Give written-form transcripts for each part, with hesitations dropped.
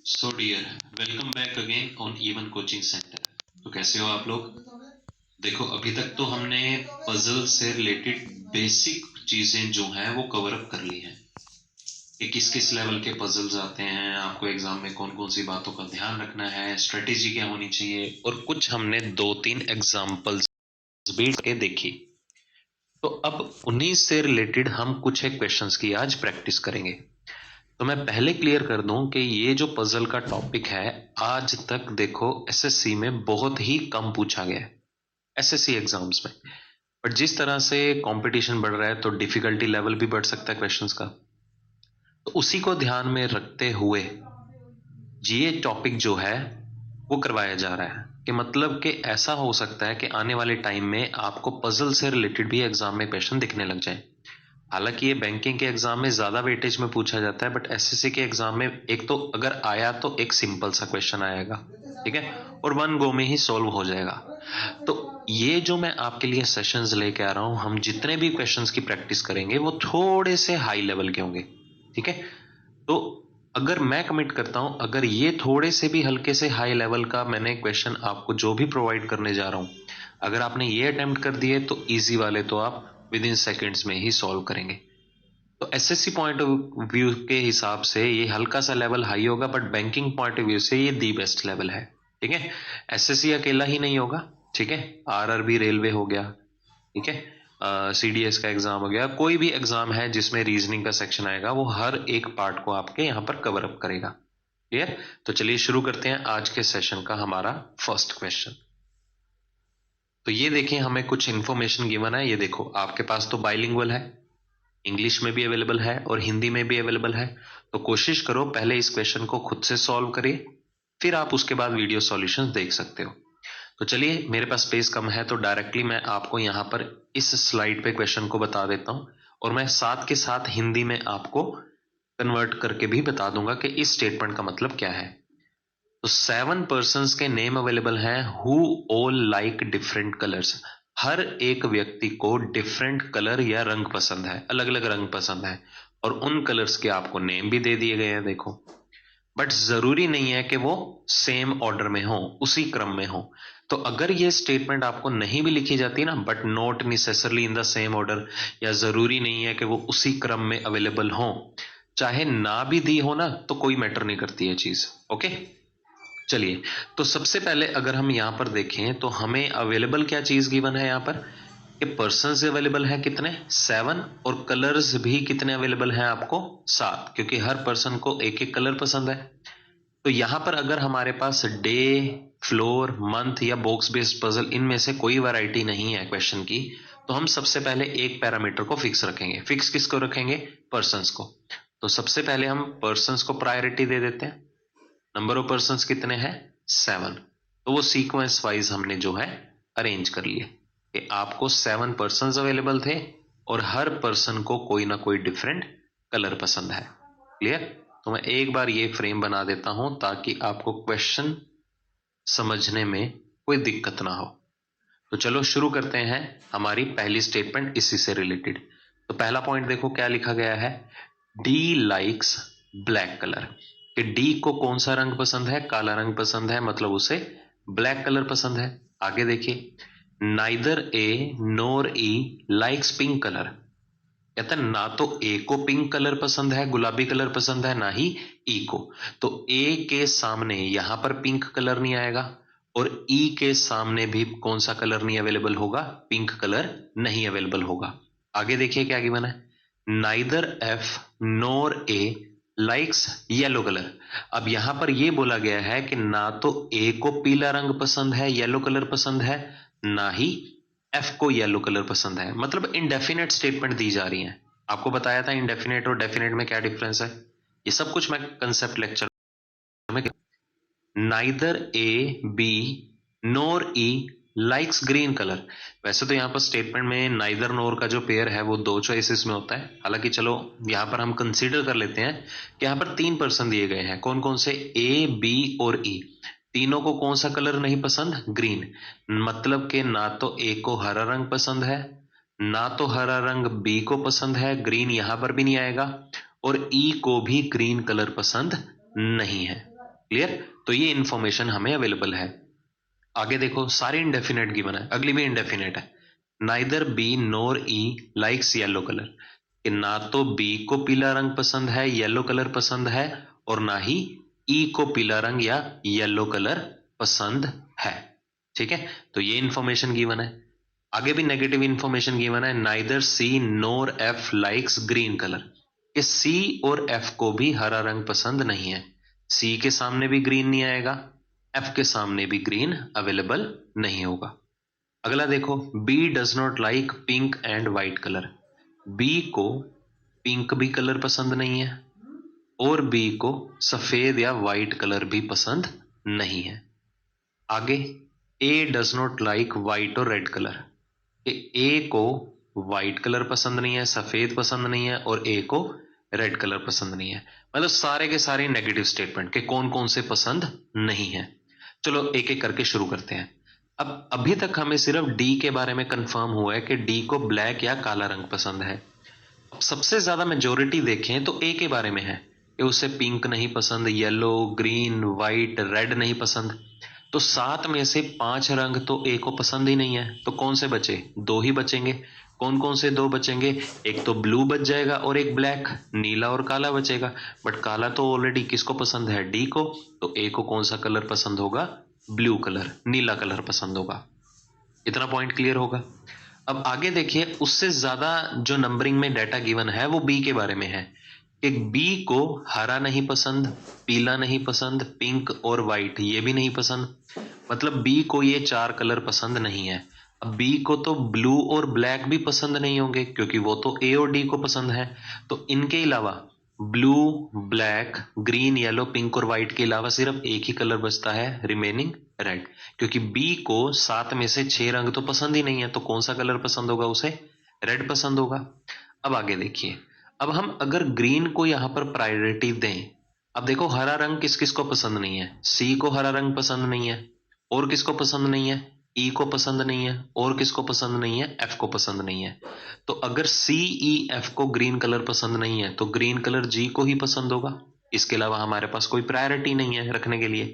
So dear, welcome back again on even coaching centre. तो कैसे हो आप लोग? देखो, अभी तक तो हमने पजल से रिलेटेड बेसिक चीजें जो हैं वो कवर अप कर ली हैं कि किस किस लेवल के पजल्स आते हैं, आपको एग्जाम में कौन कौन सी बातों का ध्यान रखना है, स्ट्रेटेजी क्या होनी चाहिए, और कुछ हमने दो तीन एग्जाम्पल्स भी के देखी। तो अब उन्हीं से रिलेटेड हम कुछ एक क्वेश्चंस की आज प्रैक्टिस करेंगे। तो मैं पहले क्लियर कर दूं कि ये जो पजल का टॉपिक है, आज तक देखो एसएससी में बहुत ही कम पूछा गया है, एसएससी एग्जाम्स में। बट जिस तरह से कंपटीशन बढ़ रहा है तो डिफिकल्टी लेवल भी बढ़ सकता है क्वेश्चंस का। तो उसी को ध्यान में रखते हुए ये टॉपिक जो है वो करवाया जा रहा है कि मतलब कि ऐसा हो सकता है कि आने वाले टाइम में आपको पजल से रिलेटेड भी एग्जाम में क्वेश्चन दिखने लग जाए। हालांकि ये बैंकिंग के एग्जाम में ज्यादा वेटेज में पूछा जाता है, बट एसएससी के एग्जाम में एक तो अगर आया तो एक सिंपल सा क्वेश्चन आएगा, ठीक है, और वन गो में ही सॉल्व हो जाएगा। तो ये जो मैं आपके लिए सेशंस लेके आ रहा हूं, हम जितने भी क्वेश्चंस की प्रैक्टिस करेंगे वो थोड़े से हाई लेवल के होंगे, ठीक है। तो अगर मैं कमिट करता हूं, अगर ये थोड़े से भी हल्के से हाई लेवल का मैंने क्वेश्चन आपको जो भी प्रोवाइड करने जा रहा हूं, अगर आपने ये अटेम्प्ट कर दिए तो इजी वाले तो आप विद इन सेकेंड्स में ही सॉल्व करेंगे। तो एसएससी पॉइंट ऑफ व्यू के हिसाब से ये हल्का सा लेवल हाई होगा, but banking point of view से ये दी बेस्ट लेवल है, ठीक है। एसएससी अकेला ही नहीं होगा, ठीक है, आरआरबी रेलवे हो गया, ठीक है, सीडीएस का एग्जाम हो गया, कोई भी एग्जाम है जिसमें रीजनिंग का सेक्शन आएगा वो हर एक पार्ट को आपके यहाँ पर कवर अप करेगा। क्लियर? तो चलिए शुरू करते हैं आज के सेशन का हमारा फर्स्ट क्वेश्चन। तो ये देखिए, हमें कुछ इंफॉर्मेशन गिवन है। ये देखो, आपके पास तो बाइलिंगुअल है, इंग्लिश में भी अवेलेबल है और हिंदी में भी अवेलेबल है। तो कोशिश करो पहले इस क्वेश्चन को खुद से सॉल्व करिए, फिर आप उसके बाद वीडियो सॉल्यूशंस देख सकते हो। तो चलिए, मेरे पास स्पेस कम है तो डायरेक्टली मैं आपको यहाँ पर इस स्लाइड पे क्वेश्चन को बता देता हूँ, और मैं साथ के साथ हिंदी में आपको कन्वर्ट करके भी बता दूंगा कि इस स्टेटमेंट का मतलब क्या है। तो 7 पर्सन्स के नेम अवेलेबल हैं who all like different colours. हर एक व्यक्ति को डिफरेंट कलर या रंग पसंद है, अलग अलग रंग पसंद है, और उन कलर्स के आपको नेम भी दे दिए गए हैं, देखो। बट जरूरी नहीं है कि वो सेम ऑर्डर में हो, उसी क्रम में हो। तो अगर ये स्टेटमेंट आपको नहीं भी लिखी जाती ना, but not necessarily in the same order, या जरूरी नहीं है कि वो उसी क्रम में अवेलेबल हो, चाहे ना भी दी हो ना, तो कोई मैटर नहीं करती है चीज। ओके, चलिए। तो सबसे पहले अगर हम यहां पर देखें तो हमें अवेलेबल क्या चीज गिवन है यहाँ पर, कि पर्सन अवेलेबल है कितने, 7, और कलर्स भी कितने अवेलेबल हैं आपको, 7, क्योंकि हर पर्सन को एक एक कलर पसंद है। तो यहां पर अगर हमारे पास डे, फ्लोर, मंथ या बॉक्स बेस्ड पजल, इनमें से कोई वैरायटी नहीं है क्वेश्चन की, तो हम सबसे पहले एक पैरामीटर को फिक्स रखेंगे। फिक्स किसको रखेंगे? पर्सन्स को। तो सबसे पहले हम पर्सन्स को प्रायोरिटी दे देते हैं। नंबर ऑफ पर्सन्स कितने हैं? 7। तो वो सीक्वेंस वाइज हमने जो है अरेंज कर लिए कि आपको 7 पर्सन्स अवेलेबल थे और हर पर्सन को कोई ना कोई डिफरेंट कलर पसंद है। क्लियर? तो मैं एक बार ये फ्रेम बना देता हूं ताकि आपको क्वेश्चन समझने में कोई दिक्कत ना हो। तो चलो शुरू करते हैं हमारी पहली स्टेटमेंट इसी से रिलेटेड। तो पहला पॉइंट देखो क्या लिखा गया है, डी लाइक्स ब्लैक कलर। कि डी को कौन सा रंग पसंद है? काला रंग पसंद है, मतलब उसे ब्लैक कलर पसंद है। आगे देखिए, नाइदर ए नोर ई लाइक्स पिंक कलर। कहता है ना तो ए को पिंक कलर पसंद है, गुलाबी कलर पसंद है, ना ही ई को। तो ए के सामने यहां पर पिंक कलर नहीं आएगा, और ई के सामने भी कौन सा कलर नहीं अवेलेबल होगा? पिंक कलर नहीं अवेलेबल होगा। आगे देखिए क्या गिवन है, नाइदर एफ नोर ए लाइक्स येलो कलर। अब यहां पर यह बोला गया है कि ना तो ए को पीला रंग पसंद है, येलो कलर पसंद है, ना ही एफ को येलो कलर पसंद है। मतलब इनडेफिनेट स्टेटमेंट दी जा रही है। आपको बताया था इनडेफिनेट और डेफिनेट में क्या डिफरेंस है, ये सब कुछ मैं कंसेप्ट लेक्चर में। Neither A B nor E likes green colour. वैसे तो यहाँ पर स्टेटमेंट में नाइदर नोर का जो पेयर है वो दो चॉइसेस में होता है, हालांकि चलो यहाँ पर हम कंसीडर कर लेते हैं कि यहाँ पर 3 पर्सन दिए गए हैं। कौन कौन से? ए, बी और ई। तीनों को कौन सा कलर नहीं पसंद? ग्रीन। मतलब कि ना तो ए को हरा रंग पसंद है, ना तो हरा रंग बी को पसंद है, ग्रीन यहां पर भी नहीं आएगा, और ई को भी ग्रीन कलर पसंद नहीं है। क्लियर? तो ये इंफॉर्मेशन हमें अवेलेबल है। आगे देखो, सारे इंडेफिनेट गिवन है, अगली भी इंडेफिनेट है। Neither be nor E likes yellow colour, कि ना तो बी को पीला रंग पसंद है, येलो कलर पसंद है, और ना ही ई को पीला रंग या येलो कलर पसंद है। ठीक है, तो ये इंफॉर्मेशन गिवन है। आगे भी नेगेटिव इंफॉर्मेशन गिवन है, नाइदर सी नोर एफ लाइक्स ग्रीन कलर, कि सी और एफ को भी हरा रंग पसंद नहीं है। सी के सामने भी ग्रीन नहीं आएगा, एफ के सामने भी ग्रीन अवेलेबल नहीं होगा। अगला देखो, B does not like pink and white colour, B को पिंक भी कलर पसंद नहीं है और बी को सफेद या व्हाइट कलर भी पसंद नहीं है। आगे, ए डज नॉट लाइक व्हाइट और रेड कलर, ए को व्हाइट कलर पसंद नहीं है, सफेद पसंद नहीं है, और ए को रेड कलर पसंद नहीं है। मतलब सारे के सारे नेगेटिव स्टेटमेंट के कौन कौन से पसंद नहीं है। चलो एक एक करके शुरू करते हैं। अब अभी तक हमें सिर्फ डी के बारे में कंफर्म हुआ है कि डी को ब्लैक या काला रंग पसंद है। अब सबसे ज्यादा मेजोरिटी देखें तो ए के बारे में है कि उसे पिंक नहीं पसंद, येलो, ग्रीन, व्हाइट, रेड नहीं पसंद। तो 7 में से 5 रंग तो ए को पसंद ही नहीं है, तो कौन से बचे? 2 ही बचेंगे। कौन कौन से 2 बचेंगे? एक तो ब्लू बच जाएगा और एक ब्लैक, नीला और काला बचेगा। बट काला तो ऑलरेडी किसको पसंद है? डी को। तो ए को कौन सा कलर पसंद होगा? ब्लू कलर, नीला कलर पसंद होगा। इतना पॉइंट क्लियर होगा। अब आगे देखिए, उससे ज्यादा जो नंबरिंग में डाटा गिवन है वो बी के बारे में है कि बी को हरा नहीं पसंद, पीला नहीं पसंद, पिंक और व्हाइट ये भी नहीं पसंद। मतलब बी को ये 4 कलर पसंद नहीं है। अब बी को तो ब्लू और ब्लैक भी पसंद नहीं होंगे क्योंकि वो तो ए और डी को पसंद है। तो इनके अलावा blue, black, green, yellow, pink और व्हाइट के अलावा सिर्फ एक ही कलर बचता है, रिमेनिंग रेड। क्योंकि बी को 7 में से 6 रंग तो पसंद ही नहीं है, तो कौन सा कलर पसंद होगा उसे? रेड पसंद होगा। अब आगे देखिए, अब हम अगर ग्रीन को यहां पर प्रायोरिटी दें, अब देखो हरा रंग किस किस को पसंद नहीं है? सी को हरा रंग पसंद नहीं है, और किसको पसंद नहीं है? ई को पसंद नहीं है, और किसको पसंद नहीं है? एफ को पसंद नहीं है। तो अगर सी ई एफ को ग्रीन कलर पसंद नहीं है तो ग्रीन कलर जी को ही पसंद होगा। इसके अलावा हमारे पास कोई प्रायोरिटी नहीं है रखने के लिए।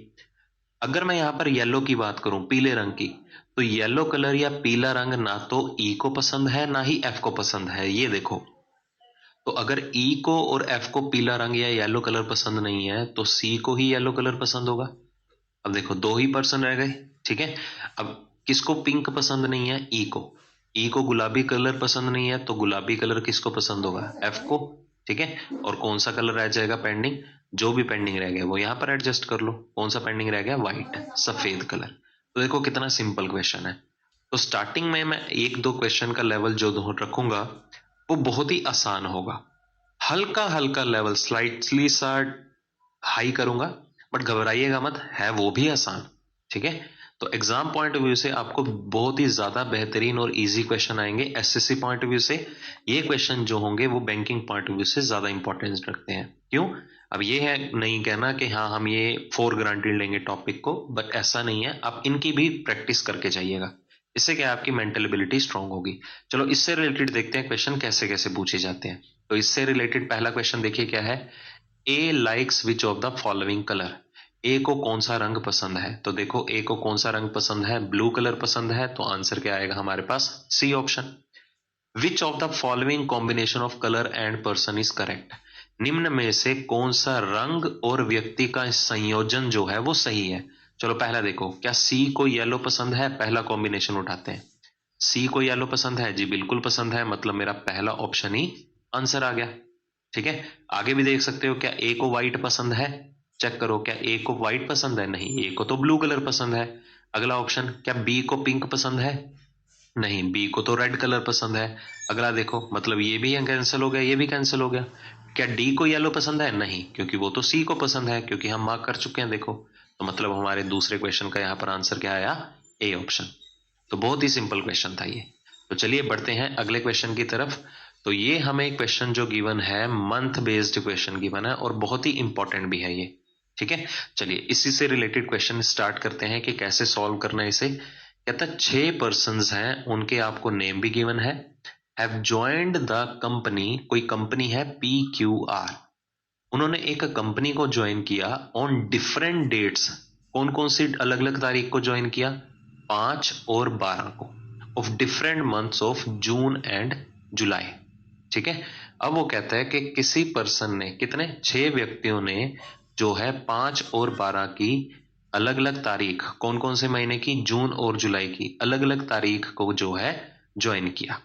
अगर मैं यहां पर येलो की बात करूं, पीले रंग की, तो येलो कलर या पीला रंग ना तो ई को पसंद है ना ही एफ को पसंद है, ये देखो। तो अगर ई को और एफ को पीला रंग या येलो कलर पसंद नहीं है तो सी को ही येलो कलर पसंद होगा। अब देखो 2 ही पर्सन रह गए। ठीक है, अब किसको पिंक पसंद नहीं है? ई को। ई को गुलाबी कलर पसंद नहीं है तो गुलाबी कलर किसको पसंद होगा? एफ को। ठीक है, और कौन सा कलर रह जाएगा पेंडिंग? जो भी पेंडिंग रह गया वो यहां पर एडजस्ट कर लो। कौन सा पेंडिंग रह गया? व्हाइट, सफेद कलर। तो देखो कितना सिंपल क्वेश्चन है। तो स्टार्टिंग में मैं 1-2 क्वेश्चन का लेवल जो रखूंगा वो बहुत ही आसान होगा। हल्का हल्का लेवल स्लाइटली सा हाई करूंगा, बट घबराइएगा मत, है वो भी आसान। ठीक है, तो एग्जाम पॉइंट ऑफ व्यू से आपको बहुत ही ज्यादा बेहतरीन और इजी क्वेश्चन आएंगे। एसएससी पॉइंट ऑफ व्यू से ये क्वेश्चन जो होंगे वो बैंकिंग पॉइंट ऑफ व्यू से ज्यादा इंपॉर्टेंस रखते हैं। क्यों? अब ये है नहीं कहना कि हाँ हम ये फॉर ग्रांटेड लेंगे टॉपिक को, बट ऐसा नहीं है, आप इनकी भी प्रैक्टिस करके जाइएगा। इससे क्या आपकी मेंटल एबिलिटी स्ट्रांग होगी। चलो इससे रिलेटेड देखते हैं क्वेश्चन कैसे कैसे पूछे जाते हैं। तो इससे रिलेटेड पहला क्वेश्चन देखिए क्या है। A likes which of the following colour, A को कौन सा रंग पसंद है? तो देखो ए को कौन सा रंग पसंद है? ब्लू कलर पसंद है, तो आंसर क्या आएगा हमारे पास? C option. Which of the following combination of colour and person is correct, निम्न में से कौन सा रंग और व्यक्ति का संयोजन जो है वो सही है? चलो पहला देखो, क्या सी को येलो पसंद है? पहला कॉम्बिनेशन उठाते हैं। सी को येलो पसंद है जी, बिल्कुल पसंद है, मतलब मेरा पहला ऑप्शन ही आंसर आ गया। ठीक है, आगे भी देख सकते हो, क्या ए को व्हाइट पसंद है? चेक करो, क्या ए को व्हाइट पसंद है? नहीं, ए को तो ब्लू कलर पसंद है। अगला ऑप्शन, क्या बी को पिंक पसंद है? नहीं, बी को तो रेड कलर पसंद है। अगला देखो, मतलब ये भी कैंसिल हो गया, ये भी कैंसिल हो गया। क्या डी को येलो पसंद है? नहीं, क्योंकि वो तो सी को पसंद है, क्योंकि हम मार्क कर चुके हैं। देखो, तो मतलब हमारे दूसरे क्वेश्चन का यहाँ पर आंसर क्या आया? A option. तो बहुत ही सिंपल क्वेश्चन था ये। तो चलिए बढ़ते हैं अगले क्वेश्चन की तरफ। तो ये हमें क्वेश्चन जो गिवन है मंथ बेस्ड क्वेश्चन गिवन है और बहुत ही इंपॉर्टेंट भी है ये। ठीक है, चलिए इसी से रिलेटेड क्वेश्चन स्टार्ट करते हैं कि कैसे सॉल्व करना है इसे। कहता है 6 पर्संस हैं, उनके आपको नेम भी गिवन है। हैव ज्वाइंड द कंपनी, कोई कंपनी है PQR, उन्होंने एक कंपनी को ज्वाइन किया ऑन डिफरेंट डेट्स। कौन कौन सी अलग अलग तारीख को ज्वाइन किया? 5 और 12 को, of different months of June and July. ठीक है। अब वो कहता है कि किसी पर्सन ने, कितने, 6 व्यक्तियों ने जो है 5 और 12 की अलग अलग तारीख, कौन कौन से महीने की, जून और जुलाई की अलग अलग तारीख को जो है ज्वाइन किया।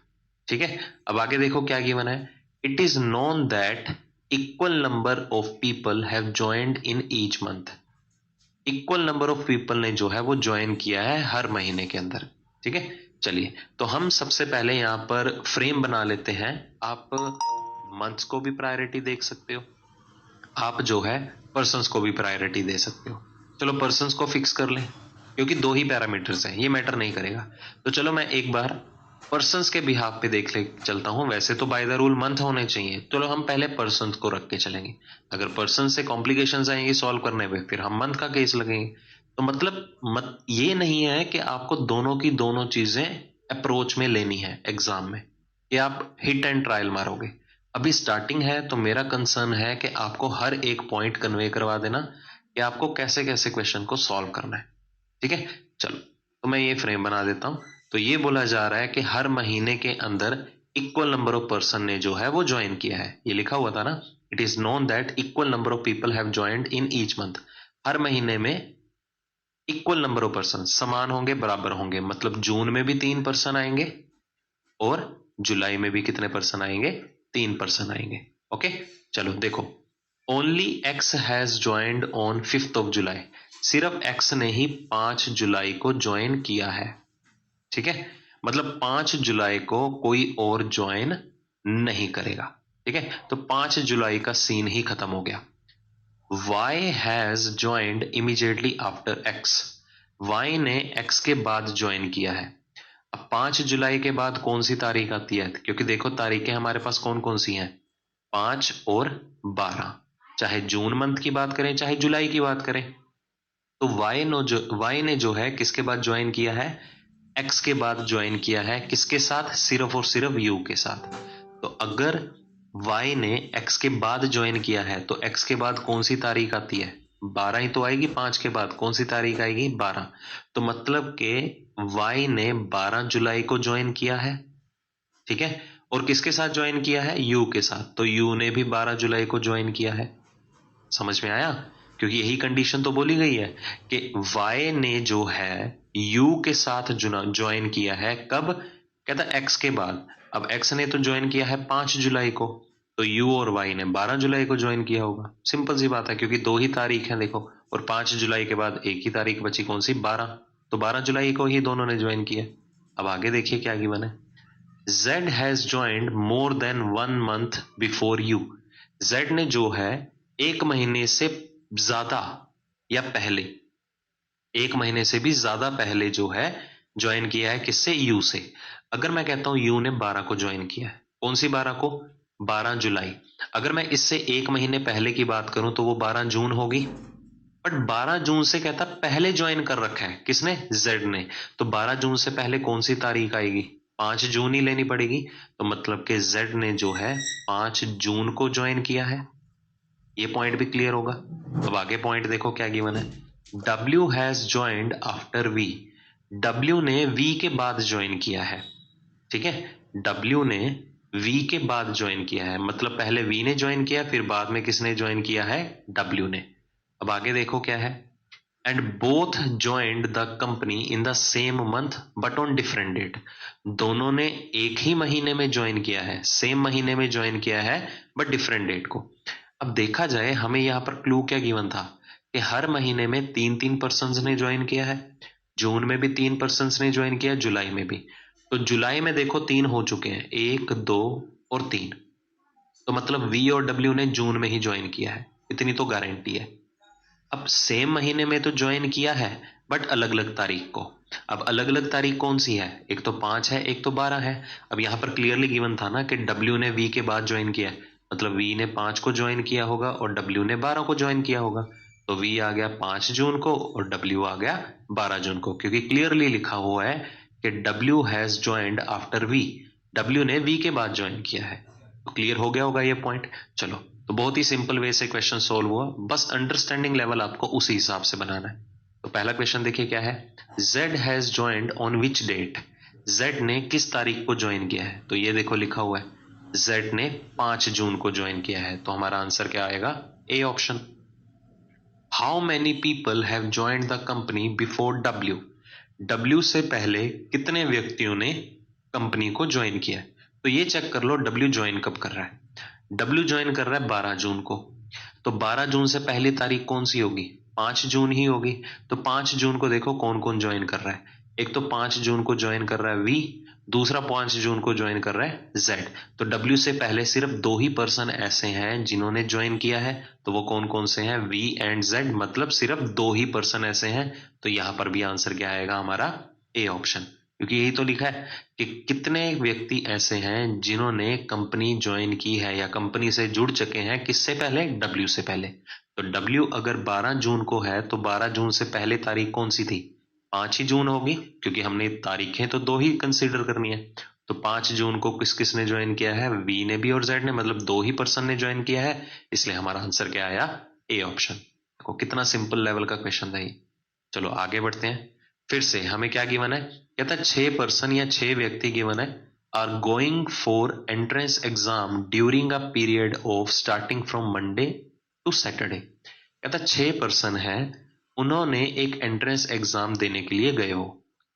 ठीक है। अब आगे देखो क्या गिवन है। It is known that equal number of people have joined in each month. Equal number of people ने जो है वो ज्वाइन किया है हर महीने के अंदर। ठीक है। चलिए, तो हम सबसे पहले यहां पर फ्रेम बना लेते हैं। आप मंथ्स को भी प्रायोरिटी देख सकते हो, आप जो है पर्सन्स को भी प्रायोरिटी दे सकते हो। चलो पर्सन्स को फिक्स कर लें, क्योंकि 2 ही पैरामीटर्स हैं, ये मैटर नहीं करेगा। तो चलो मैं एक बार पर्सन्स के बिहाफ पे देख ले चलता हूं। वैसे तो बाय द रूल मंथ होने चाहिए, चलो हम पहले पर्सन्स को रख के चलेंगे। अगर पर्सन से कॉम्प्लिकेशंस आएंगे सॉल्व करने में, फिर हम मंथ का केस लगेंगे। तो मतलब ये नहीं है कि आपको दोनों की दोनों चीजें अप्रोच में लेनी है एग्जाम में, कि आप हिट एंड ट्रायल मारोगे। अभी स्टार्टिंग है, तो मेरा कंसर्न है कि आपको हर एक पॉइंट कन्वे करवा देना कि आपको कैसे कैसे क्वेश्चन को सॉल्व करना है। ठीक है। चलो, तो मैं ये फ्रेम बना देता हूं। तो ये बोला जा रहा है कि हर महीने के अंदर इक्वल नंबर ऑफ पर्सन ने जो है वो ज्वाइन किया है। ये लिखा हुआ था ना, it is known that equal number of people have joined in each month. हर महीने में इक्वल नंबर ऑफ पर्सन, समान होंगे, बराबर होंगे। मतलब जून में भी 3 पर्सन आएंगे और जुलाई में भी कितने पर्सन आएंगे? 3 पर्सन आएंगे। ओके। चलो देखो, only x has joined on 5th of July. सिर्फ एक्स ने ही 5 जुलाई को ज्वाइन किया है। ठीक है। मतलब 5 जुलाई को कोई और ज्वाइन नहीं करेगा। ठीक है। तो 5 जुलाई का सीन ही खत्म हो गया। Y has joined immediately after X। Y ने X के बाद ज्वाइन किया है। अब 5 जुलाई के बाद कौन सी तारीख आती है? क्योंकि देखो तारीखें हमारे पास कौन कौन सी हैं, 5 और 12। चाहे जून मंथ की बात करें चाहे जुलाई की बात करें, तो Y ने जो है किसके बाद ज्वाइन किया है? X के बाद ज्वाइन किया है। किसके साथ? सिर्फ और सिर्फ U के साथ। तो अगर Y ने X के बाद ज्वाइन किया है तो X के बाद कौन सी तारीख आती है? 12 ही तो आएगी। 5 के बाद कौन सी तारीख आएगी? 12। तो मतलब के Y ने 12 जुलाई को ज्वाइन किया है। ठीक है। और किसके साथ ज्वाइन किया है? U के साथ। तो U ने भी 12 जुलाई को ज्वाइन किया है। समझ में आया? क्योंकि यही कंडीशन तो बोली गई है कि Y ने जो है U के साथ ज्वाइन किया है। कब? कहता X के बाद। अब X ने तो ज्वाइन किया है 5 जुलाई को, तो U और Y ने 12 जुलाई को ज्वाइन किया होगा। सिंपल सी बात है, क्योंकि 2 ही तारीख है देखो, और 5 जुलाई के बाद एक ही तारीख बची, कौन सी? 12। तो 12 जुलाई को ही दोनों ने ज्वाइन किया। अब आगे देखिए क्या गिवन है। Z has joined more than 1 month before you. Z ने जो है 1 महीने से ज्यादा या पहले, 1 महीने से भी ज्यादा पहले जो है ज्वाइन किया है। किससे? यू से। अगर मैं कहता हूं यू ने 12 को ज्वाइन किया है, कौन सी 12 को? 12 जुलाई। अगर मैं इससे 1 महीने पहले की बात करूं तो वो 12 जून होगी। बट 12 जून से कहता पहले ज्वाइन कर रखा है। किसने? जेड ने। तो 12 जून से पहले कौन सी तारीख आएगी? 5 जून ही लेनी पड़ेगी। तो मतलब कि जेड ने जो है 5 जून को ज्वाइन किया है। ये पॉइंट भी क्लियर होगा। अब आगे पॉइंट देखो क्या गिवन है। W has joined after V। W ने V के बाद ज्वाइन किया है। ठीक है। W ने V के बाद ज्वाइन किया है, मतलब पहले V ने ज्वाइन किया, फिर बाद में किसने ज्वाइन किया है? W ने। अब आगे देखो क्या है। And both joined the company in the same month but on different date. दोनों ने एक ही महीने में ज्वाइन किया है, सेम महीने में ज्वाइन किया है, बट डिफरेंट डेट को। अब देखा जाए, हमें यहाँ पर क्लू क्या गिवन था कि हर महीने में 3-3 पर्सन ने ज्वाइन किया है। जून में भी 3 पर्सन ने ज्वाइन किया, जुलाई में भी। तो जुलाई में देखो 3 हो चुके हैं, 1, 2 और 3। तो मतलब V और W ने जून में ही ज्वाइन किया है, इतनी तो गारंटी है। अब सेम महीने में तो ज्वाइन किया है, बट अलग अलग तारीख को। अब अलग अलग तारीख कौन सी है? एक तो 5 है, एक तो 12 है। अब यहाँ पर क्लियरली गिवन था ना कि W ने V के बाद ज्वाइन किया है, मतलब V ने 5 को ज्वाइन किया होगा और W ने 12 को ज्वाइन किया होगा। तो V आ गया 5 जून को और W आ गया 12 जून को, क्योंकि क्लियरली लिखा हुआ है कि W has joined after V। W ने V के बाद ज्वाइन किया है। तो क्लियर हो गया होगा ये पॉइंट। चलो तो बहुत ही सिंपल वे से क्वेश्चन सोल्व हुआ, बस अंडरस्टैंडिंग लेवल आपको उसी हिसाब से बनाना है। तो पहला क्वेश्चन देखिए क्या है, Z has joined on which date, Z ने किस तारीख को ज्वाइन किया है, तो ये देखो लिखा हुआ है Z ने 5 जून को ज्वाइन किया है, तो हमारा आंसर क्या आएगा, ए option. How many people have joined the company before W, W से पहले कितने व्यक्तियों ने कंपनी को ज्वाइन किया है, तो ये चेक कर लो W ज्वाइन कब कर रहा है, W ज्वाइन कर रहा है 12 जून को, तो 12 जून से पहली तारीख कौन सी होगी, 5 जून ही होगी। तो 5 जून को देखो कौन कौन ज्वाइन कर रहा है, एक तो 5 जून को ज्वाइन कर रहा है V, दूसरा 5 जून को ज्वाइन कर रहा है Z। तो W से पहले सिर्फ 2 ही पर्सन ऐसे हैं जिन्होंने ज्वाइन किया है, तो वो कौन कौन से हैं, V एंड Z, मतलब सिर्फ 2 ही पर्सन ऐसे हैं। तो यहां पर भी आंसर क्या आएगा हमारा, ए ऑप्शन, क्योंकि यही तो लिखा है कि कितने व्यक्ति ऐसे हैं जिन्होंने कंपनी ज्वाइन की है या कंपनी से जुड़ चुके हैं, किससे पहले, W से पहले। तो W अगर 12 जून को है तो 12 जून से पहले तारीख कौन सी थी, 5 ही जून होगी, क्योंकि हमने तारीखें तो 2 ही कंसीडर करनी है। तो 5 जून को किस किसने ज्वाइन किया है, V ने भी और Z ने, मतलब 2 ही पर्सन ने ज्वाइन किया है, इसलिए हमारा आंसर क्या आया, ए ऑप्शन। देखो कितना सिंपल लेवल का क्वेश्चन था ये। चलो आगे बढ़ते हैं, फिर से हमें क्या गिवन है, कहता है 6 पर्सन या 6 व्यक्ति गिवन है, are going for entrance exam during a period of starting from Monday to Saturday. कहता 6 पर्सन है, उन्होंने एक एंट्रेंस एग्जाम देने के लिए गए हो,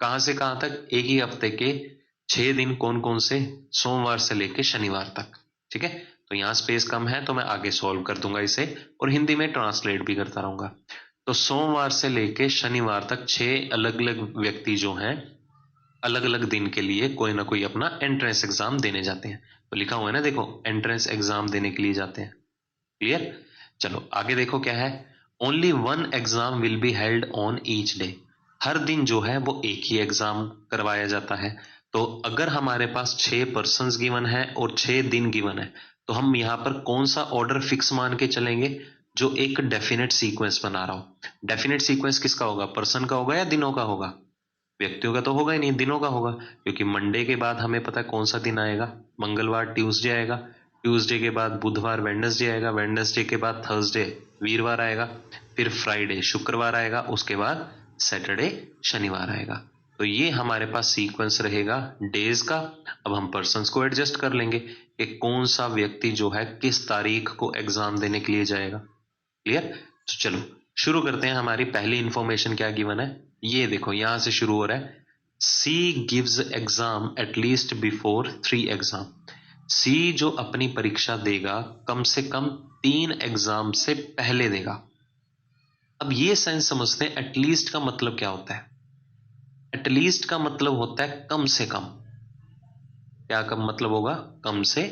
कहां से कहां तक, एक ही हफ्ते के 6 दिन, कौन कौन से, सोमवार से लेके शनिवार तक। ठीक है, तो यहाँ स्पेस कम है तो मैं आगे सॉल्व कर दूंगा इसे, और हिंदी में ट्रांसलेट भी करता रहूंगा। तो सोमवार से लेके शनिवार तक 6 अलग अलग व्यक्ति जो हैं अलग अलग दिन के लिए कोई ना कोई अपना एंट्रेंस एग्जाम देने जाते हैं। तो लिखा हुआ है ना, देखो एंट्रेंस एग्जाम देने के लिए जाते हैं। क्लियर, चलो आगे देखो क्या है, only one exam will be held on each day, हर दिन जो है वो एक ही एग्जाम करवाया जाता है। तो अगर हमारे पास 6 पर्सन गिवन है और 6 दिन गिवन है, तो हम यहाँ पर कौन सा ऑर्डर फिक्स मान के चलेंगे, जो एक डेफिनेट सीक्वेंस बना रहा हो। डेफिनेट सीक्वेंस किसका होगा, पर्सन का होगा या दिनों का होगा, व्यक्तियों का तो होगा ही नहीं, दिनों का होगा, क्योंकि मंडे के बाद हमें पता है कौन सा दिन आएगा, मंगलवार ट्यूसडे आएगा, ट्यूसडे के बाद बुधवार वेडनेसडे आएगा, वेडनेसडे के बाद थर्सडे वीरवार आएगा, फिर फ्राइडे शुक्रवार आएगा, उसके बाद सैटरडे शनिवार आएगा। तो ये हमारे पास सीक्वेंस रहेगा डेज का। अब हम पर्सन को एडजस्ट कर लेंगे कि कौन सा व्यक्ति जो है किस तारीख को एग्जाम देने के लिए जाएगा। क्लियर, तो चलो शुरू करते हैं। हमारी पहली इंफॉर्मेशन क्या गिवन है, ये देखो यहां से शुरू हो रहा है, C gives exam at least before 3 exam, C जो अपनी परीक्षा देगा कम से कम 3 एग्जाम से पहले देगा। अब ये सेंस समझते हैं, एटलीस्ट का मतलब क्या होता है, एटलीस्ट का मतलब होता है कम से कम, क्या कम मतलब होगा, कम से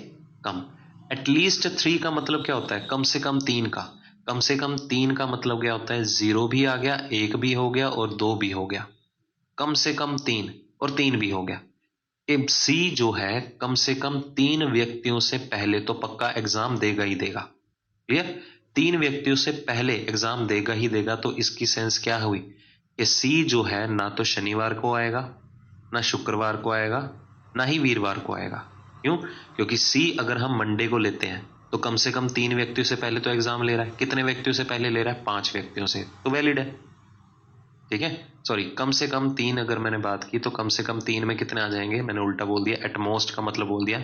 कम। एटलीस्ट 3 का मतलब क्या होता है, कम से कम 3 का, कम से कम 3 का मतलब क्या होता है, 0 भी आ गया, 1 भी हो गया और 2 भी हो गया, कम से कम 3 और 3 भी हो गया। अब सी जो है कम से कम 3 व्यक्तियों से पहले तो पक्का एग्जाम देगा ही देगा। क्लियर, 3 व्यक्तियों से पहले एग्जाम देगा ही देगा, तो इसकी सेंस क्या हुई कि सी जो है ना तो शनिवार को आएगा, ना शुक्रवार को आएगा, ना ही वीरवार को आएगा। क्यों, क्योंकि सी अगर हम मंडे को लेते हैं तो कम से कम 3 व्यक्तियों से पहले तो एग्जाम ले रहा है, कितने व्यक्तियों से पहले ले रहा है, 5 व्यक्तियों से, तो वैलिड है। ठीक है, सॉरी कम से कम 3 अगर मैंने बात की तो कम से कम 3 में कितने आ जाएंगे, मैंने उल्टा बोल दिया, एटमोस्ट का मतलब बोल दिया।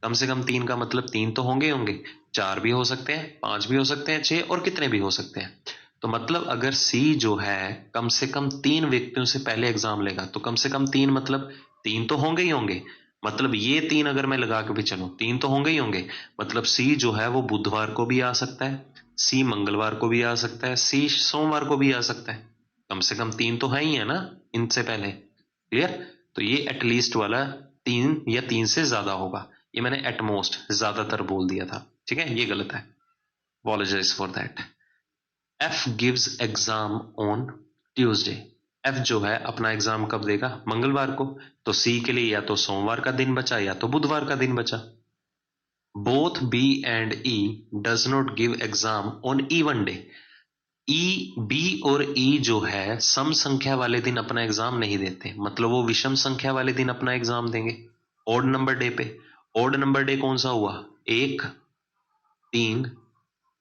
कम से कम 3 का मतलब 3 तो होंगे होंगे, 4 भी हो सकते हैं, 5 भी हो सकते हैं, 6 और कितने भी हो सकते हैं। तो मतलब अगर सी जो है कम से कम 3 व्यक्तियों से पहले एग्जाम लेगा, तो कम से कम 3 मतलब 3 तो होंगे ही होंगे, मतलब ये 3 अगर मैं लगा के भी चलूं 3 तो होंगे ही होंगे, मतलब सी जो है वो बुधवार को भी आ सकता है, सी मंगलवार को भी आ सकता है, सी सोमवार को भी आ सकता है, कम से कम 3 तो है ही है ना इनसे पहले। क्लियर, तो ये एटलीस्ट वाला 3 या 3 से ज्यादा होगा, ये मैंने एटमोस्ट ज्यादातर बोल दिया था। ठीक है, ये गलत है, apologise for that. F gives exam on Tuesday, F जो है अपना एग्जाम कब देगा, मंगलवार को, तो सी के लिए या तो सोमवार का दिन बचा या तो बुधवार का दिन बचा। Both B and E does not give exam on even day, E, B और ई जो है सम संख्या वाले दिन अपना एग्जाम नहीं देते, मतलब वो विषम संख्या वाले दिन अपना एग्जाम देंगे ओड नंबर डे पे। ओड नंबर डे कौन सा हुआ, 1, 3,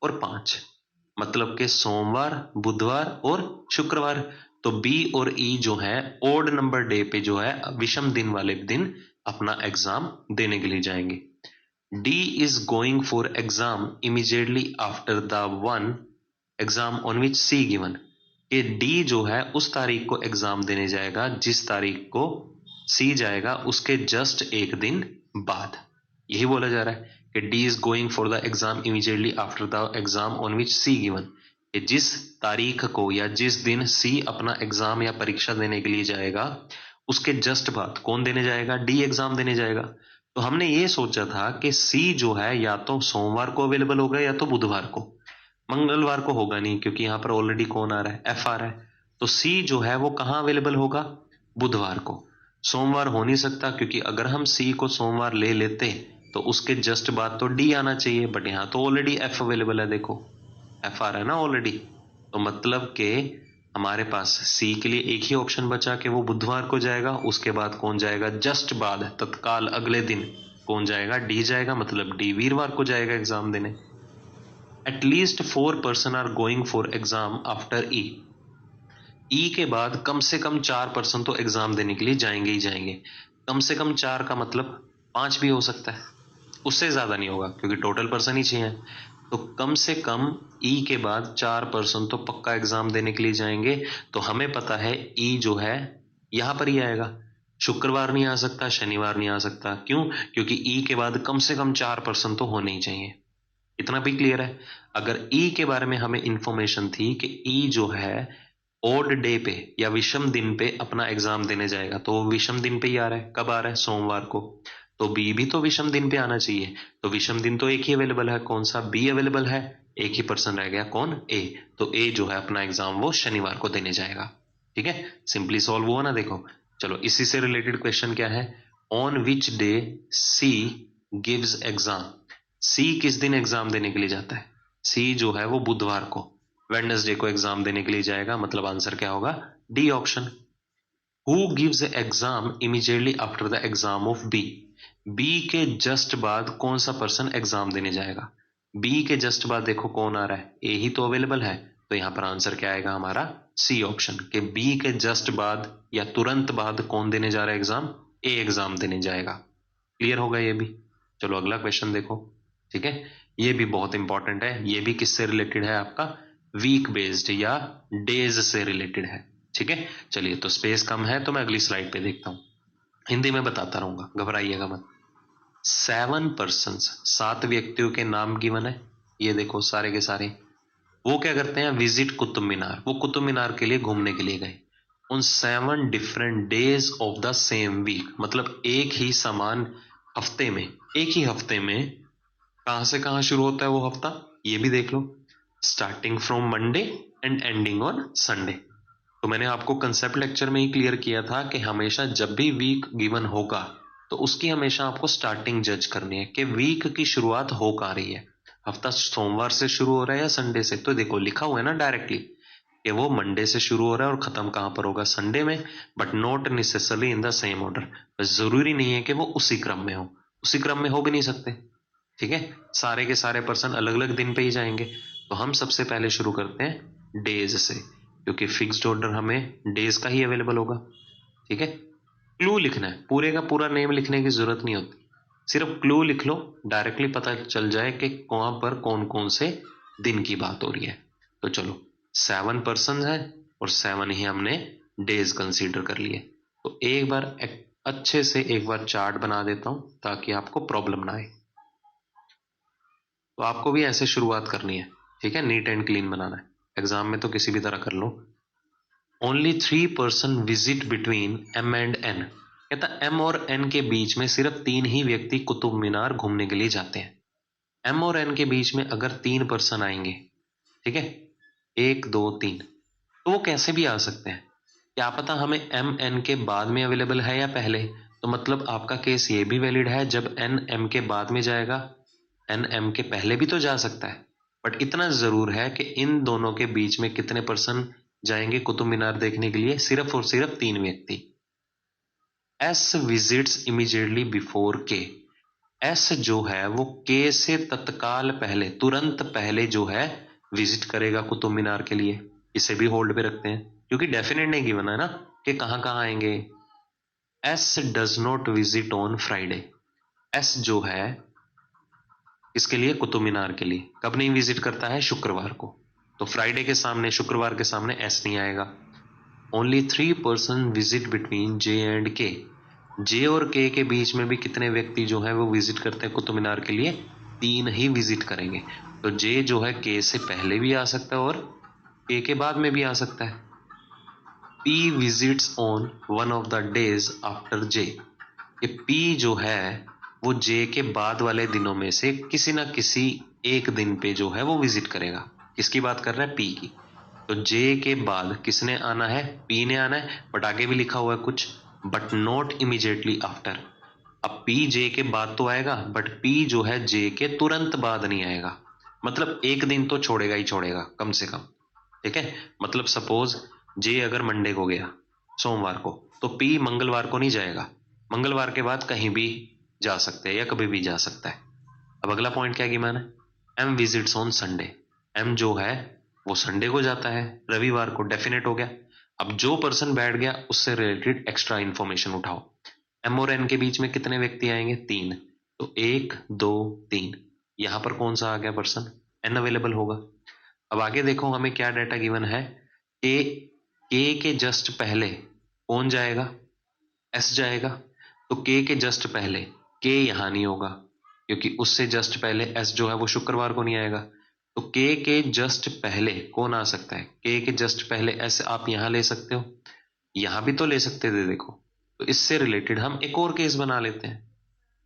और 5, मतलब के सोमवार, बुधवार और शुक्रवार। तो बी और ई जो है ओड नंबर डे पे जो है विषम दिन वाले दिन अपना एग्जाम देने के लिए जाएंगे। D is going for exam immediately after the one exam on which C given. कि डी जो है उस तारीख को एग्जाम देने जाएगा जिस तारीख को सी जाएगा उसके जस्ट एक दिन बाद। यही बोला जा रहा है कि D is going for the exam immediately after the exam on which C given. कि जिस तारीख को या जिस दिन सी अपना एग्जाम या परीक्षा देने के लिए जाएगा उसके जस्ट बाद कौन देने जाएगा, डी एग्जाम देने जाएगा। तो हमने ये सोचा था कि सी जो है या तो सोमवार को अवेलेबल होगा या तो बुधवार को, मंगलवार को होगा नहीं क्योंकि यहाँ पर ऑलरेडी कौन आ रहा है, एफ आ रहा है। तो सी जो है वो कहाँ अवेलेबल होगा, बुधवार को। सोमवार हो नहीं सकता क्योंकि अगर हम सी को सोमवार ले लेते तो उसके जस्ट बाद तो डी आना चाहिए, बट यहाँ तो ऑलरेडी एफ अवेलेबल है, देखो एफ आ रहा है ना ऑलरेडी। तो मतलब के हमारे पास सी के लिए एक ही ऑप्शन बचा कि वो बुधवार को जाएगा, उसके बाद कौन जाएगा, जस्ट बाद तत्काल अगले दिन कौन जाएगा, डी जाएगा, मतलब डी वीरवार को जाएगा एग्जाम देने। At least 4 person are going for exam after E. E के बाद कम से कम 4 पर्सन तो एग्जाम देने के लिए जाएंगे ही जाएंगे। कम से कम 4 का मतलब 5 भी हो सकता है, उससे ज्यादा नहीं होगा क्योंकि टोटल पर्सन ही 6 हैं। तो कम से कम ई के बाद 4 पर्सन तो पक्का एग्जाम देने के लिए जाएंगे। तो हमें पता है ई जो है यहां पर ही आएगा, शुक्रवार नहीं आ सकता, शनिवार नहीं आ सकता। क्यों? क्योंकि ई के बाद कम से कम 4 पर्सन तो होने ही चाहिए। इतना भी क्लियर है। अगर ई के बारे में हमें इंफॉर्मेशन थी कि ई जो है ओड डे पे या विषम दिन पे अपना एग्जाम देने जाएगा, तो वो विषम दिन पे ही आ रहा है। कब आ रहा है? सोमवार को। तो बी भी तो विषम दिन पे आना चाहिए। तो विषम दिन तो एक ही अवेलेबल है, कौन सा, बी अवेलेबल है। एक ही पर्सन रह गया, कौन, ए। तो ए जो है अपना एग्जाम वो शनिवार को देने जाएगा। ठीक है, सिंपली सॉल्व हुआ ना। देखो चलो इसी से रिलेटेड क्वेश्चन क्या है, on which day C gives exam. C किस दिन एग्जाम देने के लिए जाता है? सी जो है वो बुधवार को, वेडनेसडे को एग्जाम देने के लिए जाएगा, मतलब आंसर क्या होगा, D option. Who gives exam immediately after the exam of B. B के जस्ट बाद कौन सा पर्सन एग्जाम देने जाएगा? बी के जस्ट बाद देखो कौन आ रहा है, ए ही तो अवेलेबल है। तो यहां पर आंसर क्या आएगा हमारा, सी ऑप्शन। के बी के जस्ट बाद या तुरंत बाद कौन देने जा रहा है एग्जाम, ए एग्जाम देने जाएगा। क्लियर होगा ये भी। चलो अगला क्वेश्चन देखो। ठीक है, ये भी बहुत इंपॉर्टेंट है। ये भी किससे रिलेटेड है, आपका वीक बेस्ड या डेज से रिलेटेड है। ठीक है, चलिए तो स्पेस कम है तो मैं अगली स्लाइड पे देखता हूं, हिंदी में बताता रहूंगा, घबराइएगा मत। 7 पर्सन्स, 7 व्यक्तियों के नाम गिवन है। ये देखो सारे के सारे वो क्या करते हैं, विजिट कुतुब मीनार। वो कुतुब मीनार के लिए घूमने के लिए गए उन 7 different days of the same week. मतलब एक ही समान हफ्ते में, एक ही हफ्ते में कहां से कहां शुरू होता है वो हफ्ता, ये भी देख लो। Starting from Monday and ending on Sunday. तो मैंने आपको कंसेप्ट लेक्चर में ही क्लियर किया था कि हमेशा जब भी वीक गिवन होगा तो उसकी हमेशा आपको स्टार्टिंग जज करनी है कि वीक की शुरुआत हो कहां रही है, हफ्ता सोमवार से शुरू हो रहा है या संडे से। तो देखो लिखा हुआ है ना डायरेक्टली कि वो मंडे से शुरू हो रहा है और खत्म कहां पर होगा, संडे में। But not necessarily in the same order. बस जरूरी नहीं है कि वो उसी क्रम में हो, उसी क्रम में हो भी नहीं सकते। ठीक है, सारे के सारे पर्सन अलग अलग दिन पे ही जाएंगे। तो हम सबसे पहले शुरू करते हैं डेज से, क्योंकि फिक्स्ड ऑर्डर हमें डेज का ही अवेलेबल होगा। ठीक है, क्लू लिखना है, पूरे का पूरा नेम लिखने की जरूरत नहीं होती, सिर्फ क्लू लिख लो, डायरेक्टली पता चल जाए कि वहां पर कौन कौन से दिन की बात हो रही है। तो चलो 7 पर्सन है और 7 ही हमने डेज कंसीडर कर लिए। तो एक बार अच्छे से एक बार चार्ट बना देता हूं ताकि आपको प्रॉब्लम ना आए। तो आपको भी ऐसे शुरुआत करनी है। ठीक है, नीट एंड क्लीन बनाना है, एग्जाम में तो किसी भी तरह कर लो। Only 3 person visit between M and N. कहता एम और एन के बीच में सिर्फ 3 ही व्यक्ति कुतुब मीनार घूमने के लिए जाते हैं। एम और एन के बीच में अगर 3 पर्सन आएंगे, ठीक है, 1 2 3, तो वो कैसे भी आ सकते हैं। क्या पता हमें एम एन के बाद में अवेलेबल है या पहले। तो मतलब आपका केस ये भी वैलिड है, जब एन एम के बाद में जाएगा, एन एम के पहले भी तो जा सकता है। बट इतना जरूर है कि इन दोनों के बीच में कितने पर्सन जाएंगे कुतुब मीनार देखने के लिए, सिर्फ और सिर्फ 3 व्यक्ति। एस विजिट्स इमीडिएटली बिफोर के। एस जो है वो के से तत्काल पहले, तुरंत पहले जो है विजिट करेगा कुतुब मीनार के लिए। इसे भी होल्ड पे रखते हैं क्योंकि डेफिनेट नहीं गिवन है ना कि कहां कहां आएंगे। S does not visit on Friday. S जो है इसके लिए, कुतुब मीनार के लिए, कब नहीं विजिट करता है? शुक्रवार को। तो फ्राइडे के सामने, शुक्रवार के सामने एस नहीं आएगा। Only 3 person visit between J and के। जे और के बीच में भी कितने व्यक्ति जो है वो विजिट करते हैं कुतुब मीनार के लिए? 3 ही विजिट करेंगे। तो जे जो है के से पहले भी आ सकता है और के बाद में भी आ सकता है। P visits on one of the days after J. ये पी जो है वो जे के बाद वाले दिनों में से किसी ना किसी एक दिन पे जो है वो विजिट करेगा। किसकी बात कर रहा है? पी की। तो जे के बाद किसने आना है? पी ने आना है। बट आगे भी लिखा हुआ है कुछ, बट नॉट इमीडिएटली आफ्टर। अब पी जे के बाद तो आएगा, बट पी जो है जे के तुरंत बाद नहीं आएगा। मतलब एक दिन तो छोड़ेगा ही छोड़ेगा कम से कम। ठीक है, मतलब सपोज जे अगर मंडे को गया, सोमवार को, तो पी मंगलवार को नहीं जाएगा। मंगलवार के बाद कहीं भी जा सकते हैं या कभी भी जा सकता है। अब अगला पॉइंट क्या गिवन है? M visits on Sunday. M जो है वो संडे को जाता है, रविवार को, डेफिनेट हो गया। अब जो पर्सन बैठ गया उससे रिलेटेड एक्स्ट्रा इंफॉर्मेशन उठाओ। एम और एन के बीच में कितने व्यक्ति आएंगे? 3। तो 1 2 3, यहां पर कौन सा आ गया पर्सन? एन अवेलेबल होगा। अब आगे देखो हमें क्या डाटा गिवन है। के के जस्ट पहले कौन जाएगा? एस जाएगा। तो के जस्ट पहले के यहां नहीं होगा क्योंकि उससे जस्ट पहले एस जो है वो शुक्रवार को नहीं आएगा। तो के जस्ट पहले कौन आ सकता है? के जस्ट पहले एस आप यहां ले सकते हो, यहां भी तो ले सकते थे। देखो, तो इससे रिलेटेड हम एक और केस बना लेते हैं।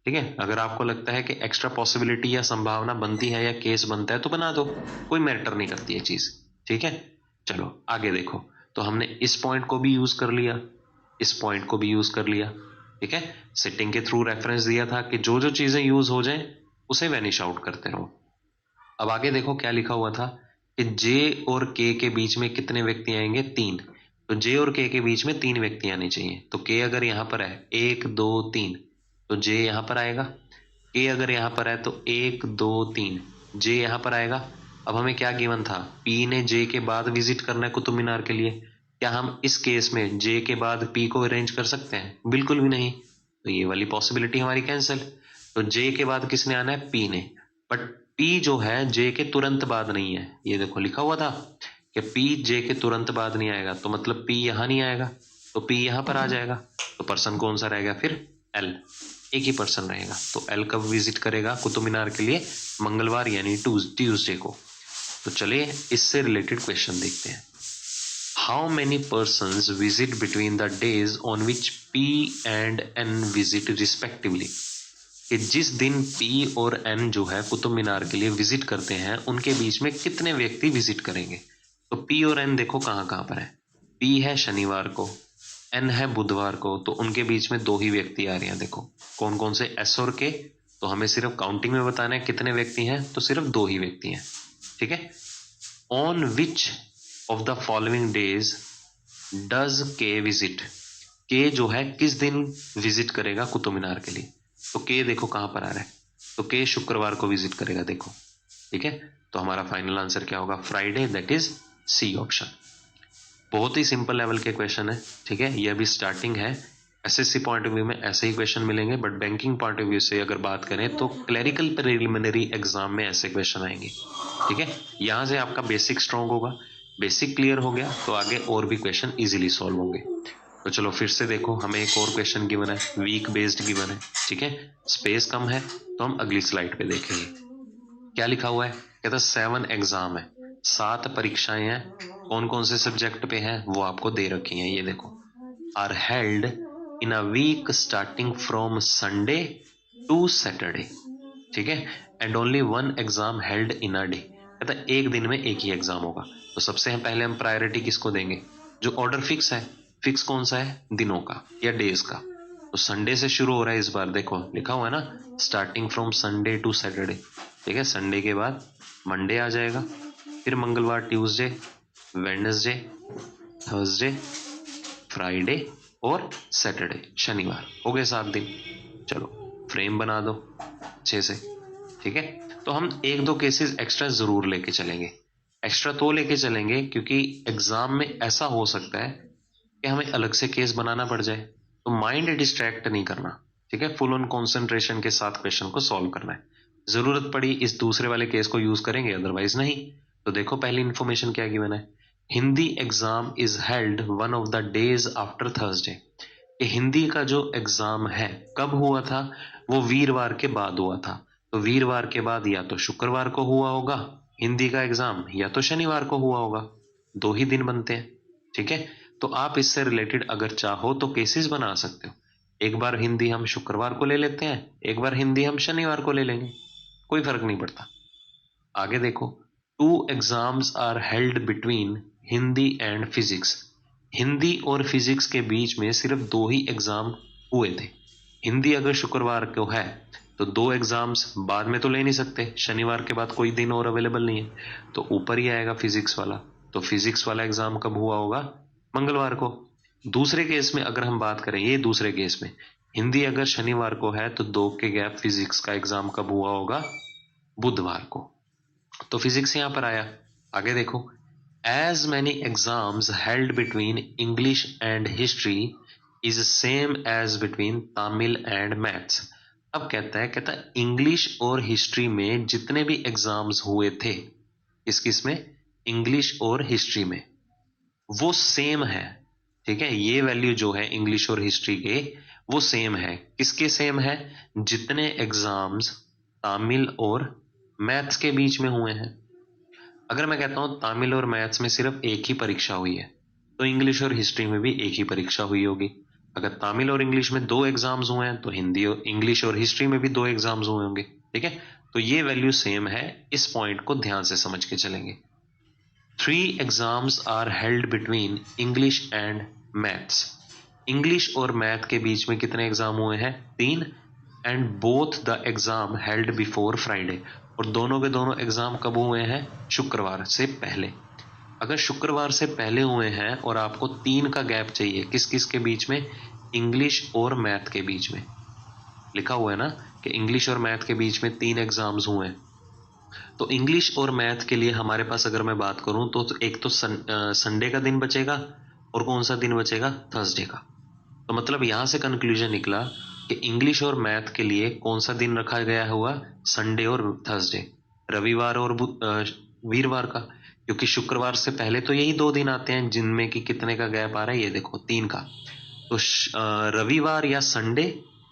ठीक है, अगर आपको लगता है कि एक्स्ट्रा पॉसिबिलिटी या संभावना बनती है या केस बनता है तो बना दो, कोई मैटर नहीं करती है चीज। ठीक है, चलो आगे देखो। तो हमने इस पॉइंट को भी यूज कर लिया, इस पॉइंट को भी यूज कर लिया। ठीक है, सेटिंग के थ्रू रेफरेंस दिया था कि जो जो चीजें यूज हो जाएं उसे वैनिश आउट करते रहो। अब आगे देखो क्या लिखा हुआ था कि जे और के बीच में कितने व्यक्ति आएंगे? 3। तो जे और के बीच में 3 व्यक्ति आने चाहिए। तो के अगर यहां पर है 1 2 3, तो जे यहां पर आएगा। के अगर यहां पर है तो 1 2 3, जे यहां पर आएगा। अब हमें क्या गिवन था? पी ने जे के बाद विजिट करना है कुतुब मीनार के लिए। क्या हम इस केस में जे के बाद पी को अरेंज कर सकते हैं? बिल्कुल भी नहीं। तो ये वाली पॉसिबिलिटी हमारी कैंसिल। तो जे के बाद किसने आना है? पी ने। बट पी जो है जे के तुरंत बाद नहीं है। ये देखो लिखा हुआ था कि पी जे के तुरंत बाद नहीं आएगा, तो मतलब पी यहां नहीं आएगा, तो पी यहां पर आ जाएगा। तो पर्सन कौन सा रहेगा फिर? एल। एक ही पर्सन रहेगा। तो एल कब विजिट करेगा कुतुब मीनार के लिए? मंगलवार यानी ट्यूसडे को। तो चलिए इससे रिलेटेड क्वेश्चन देखते हैं। How many person visit between the days on which P and N visit respectively. कि जिस दिन पी और एन जो है कुतुब मीनार के लिए विजिट करते हैं उनके बीच में कितने व्यक्ति विजिट करेंगे। तो पी और एन देखो कहां कहां पर है। पी है शनिवार को, एन है बुधवार को, तो उनके बीच में 2 ही व्यक्ति आ रहे हैं। देखो कौन कौन से? एस और के। तो हमें सिर्फ काउंटिंग में बताना है कितने व्यक्ति हैं, तो सिर्फ 2 ही व्यक्ति हैं। ठीक है। On which of the following days does के विजिट। के जो है किस दिन विजिट करेगा कुतुब मीनार के लिए? तो के देखो कहां पर आ रहा है। तो के शुक्रवार को विजिट करेगा। देखो ठीक है, तो हमारा फाइनल आंसर क्या होगा? Friday, that is C option. बहुत ही सिंपल लेवल के क्वेश्चन है। ठीक है, ये अभी स्टार्टिंग है। एसएससी पॉइंट ऑफ व्यू में ऐसे ही क्वेश्चन मिलेंगे, but banking point of view से अगर बात करें तो क्लरिकल प्रिलिमिनरी एग्जाम में ऐसे क्वेश्चन आएंगे। ठीक है, यहां से आपका बेसिक स्ट्रांग होगा, बेसिक क्लियर हो गया तो आगे और भी क्वेश्चन इजीली सॉल्व होंगे। तो चलो फिर से देखो, हमें एक और क्वेश्चन गिवन है, वीक बेस्ड गिवन है। ठीक है, स्पेस कम है तो हम अगली स्लाइड पे देखेंगे। क्या लिखा हुआ है? कहता 7 एग्जाम है, 7 परीक्षाएं हैं। कौन कौन से सब्जेक्ट पे हैं वो आपको दे रखी हैं। ये देखो, are held in a week starting from Sunday to Saturday. ठीक है, and only 1 exam held in a day. कहता एक दिन में एक ही एग्जाम होगा। तो सबसे पहले हम प्रायोरिटी किसको देंगे? जो ऑर्डर फिक्स है। फिक्स कौन सा है? दिनों का या डेज का। तो संडे से शुरू हो रहा है इस बार। देखो लिखा हुआ है ना, starting from Sunday to Saturday. ठीक है, संडे के बाद मंडे आ जाएगा, फिर मंगलवार ट्यूसडे, वेडनेसडे, थर्सडे, फ्राइडे और सैटरडे, शनिवार। हो गए 7 दिन। चलो फ्रेम बना दो। अच्छे से, ठीक है। तो हम एक दो केसेस एक्स्ट्रा जरूर लेके चलेंगे। एक्स्ट्रा तो लेके चलेंगे क्योंकि एग्जाम में ऐसा हो सकता है कि हमें अलग से केस बनाना पड़ जाए, तो माइंड डिस्ट्रैक्ट नहीं करना, ठीक है। फुल ऑन कंसंट्रेशन के साथ क्वेश्चन को सॉल्व करना है। जरूरत पड़ी इस दूसरे वाले केस को यूज करेंगे, अदरवाइज नहीं। तो देखो पहली इंफॉर्मेशन क्या गिवन है, Hindi exam is held one of the days after Thursday. कि हिंदी का जो एग्जाम है कब हुआ था, वो वीरवार के बाद हुआ था। तो वीरवार के बाद या तो शुक्रवार को हुआ होगा हिंदी का एग्जाम, या तो शनिवार को हुआ होगा, दो ही दिन बनते हैं, ठीक है। तो आप इससे रिलेटेड अगर चाहो तो केसेस बना सकते हो। एक बार हिंदी हम शुक्रवार को ले लेते हैं, एक बार हिंदी हम शनिवार को ले लेंगे, कोई फर्क नहीं पड़ता। आगे देखो, two exams are held between Hindi and physics. Hindi और फिजिक्स के बीच में सिर्फ दो ही एग्जाम हुए थे। हिंदी अगर शुक्रवार को है तो दो एग्जाम्स बाद में तो ले नहीं सकते, शनिवार के बाद कोई दिन और अवेलेबल नहीं है, तो ऊपर ही आएगा फिजिक्स वाला। तो फिजिक्स वाला एग्जाम कब हुआ होगा, मंगलवार को। दूसरे केस में अगर हम बात करें, ये दूसरे केस में हिंदी अगर शनिवार को है तो दो के गैप फिजिक्स का एग्जाम कब हुआ होगा, बुधवार को। तो फिजिक्स यहां पर आया। आगे देखो, as many exams held between English and history is same as between Tamil and maths. अब कहता है इंग्लिश और हिस्ट्री में जितने भी एग्जाम्स हुए थे, किस में, इंग्लिश और हिस्ट्री में, वो सेम है, ठीक है। ये वैल्यू जो है इंग्लिश और हिस्ट्री के, वो सेम है। किसके सेम है, जितने एग्जाम्स तमिल और मैथ्स के बीच में हुए हैं। अगर मैं कहता हूं तमिल और मैथ्स में सिर्फ एक ही परीक्षा हुई है, तो इंग्लिश और हिस्ट्री में भी एक ही परीक्षा हुई होगी। अगर तमिल और इंग्लिश में दो एग्जाम्स हुए हैं तो हिंदी और इंग्लिश और हिस्ट्री में भी दो एग्जाम्स हुए होंगे, ठीक है। तो ये वैल्यू सेम है, इस पॉइंट को ध्यान से समझ के चलेंगे। 3 exams are held between English and maths. English और मैथ के बीच में कितने एग्जाम हुए हैं, 3। And both the exam held before Friday. और दोनों के दोनों एग्जाम कब हुए हैं, शुक्रवार से पहले। अगर शुक्रवार से पहले हुए हैं और आपको 3 का गैप चाहिए, किस किस के बीच में, इंग्लिश और मैथ के बीच में। लिखा हुआ है ना कि इंग्लिश और मैथ के बीच में 3 एग्जाम्स हुए हैं। तो इंग्लिश और मैथ के लिए हमारे पास अगर मैं बात करूं तो एक तो संडे का दिन बचेगा, और कौन सा दिन बचेगा, थर्सडे का। तो मतलब यहां से कंक्लूजन निकला कि इंग्लिश और मैथ के लिए कौन सा दिन रखा गया हुआ, संडे और थर्सडे, रविवार और वीरवार का। क्योंकि शुक्रवार से पहले तो यही दो दिन आते हैं जिनमें कि कितने का गैप आ रहा है, ये देखो 3 का। तो रविवार या संडे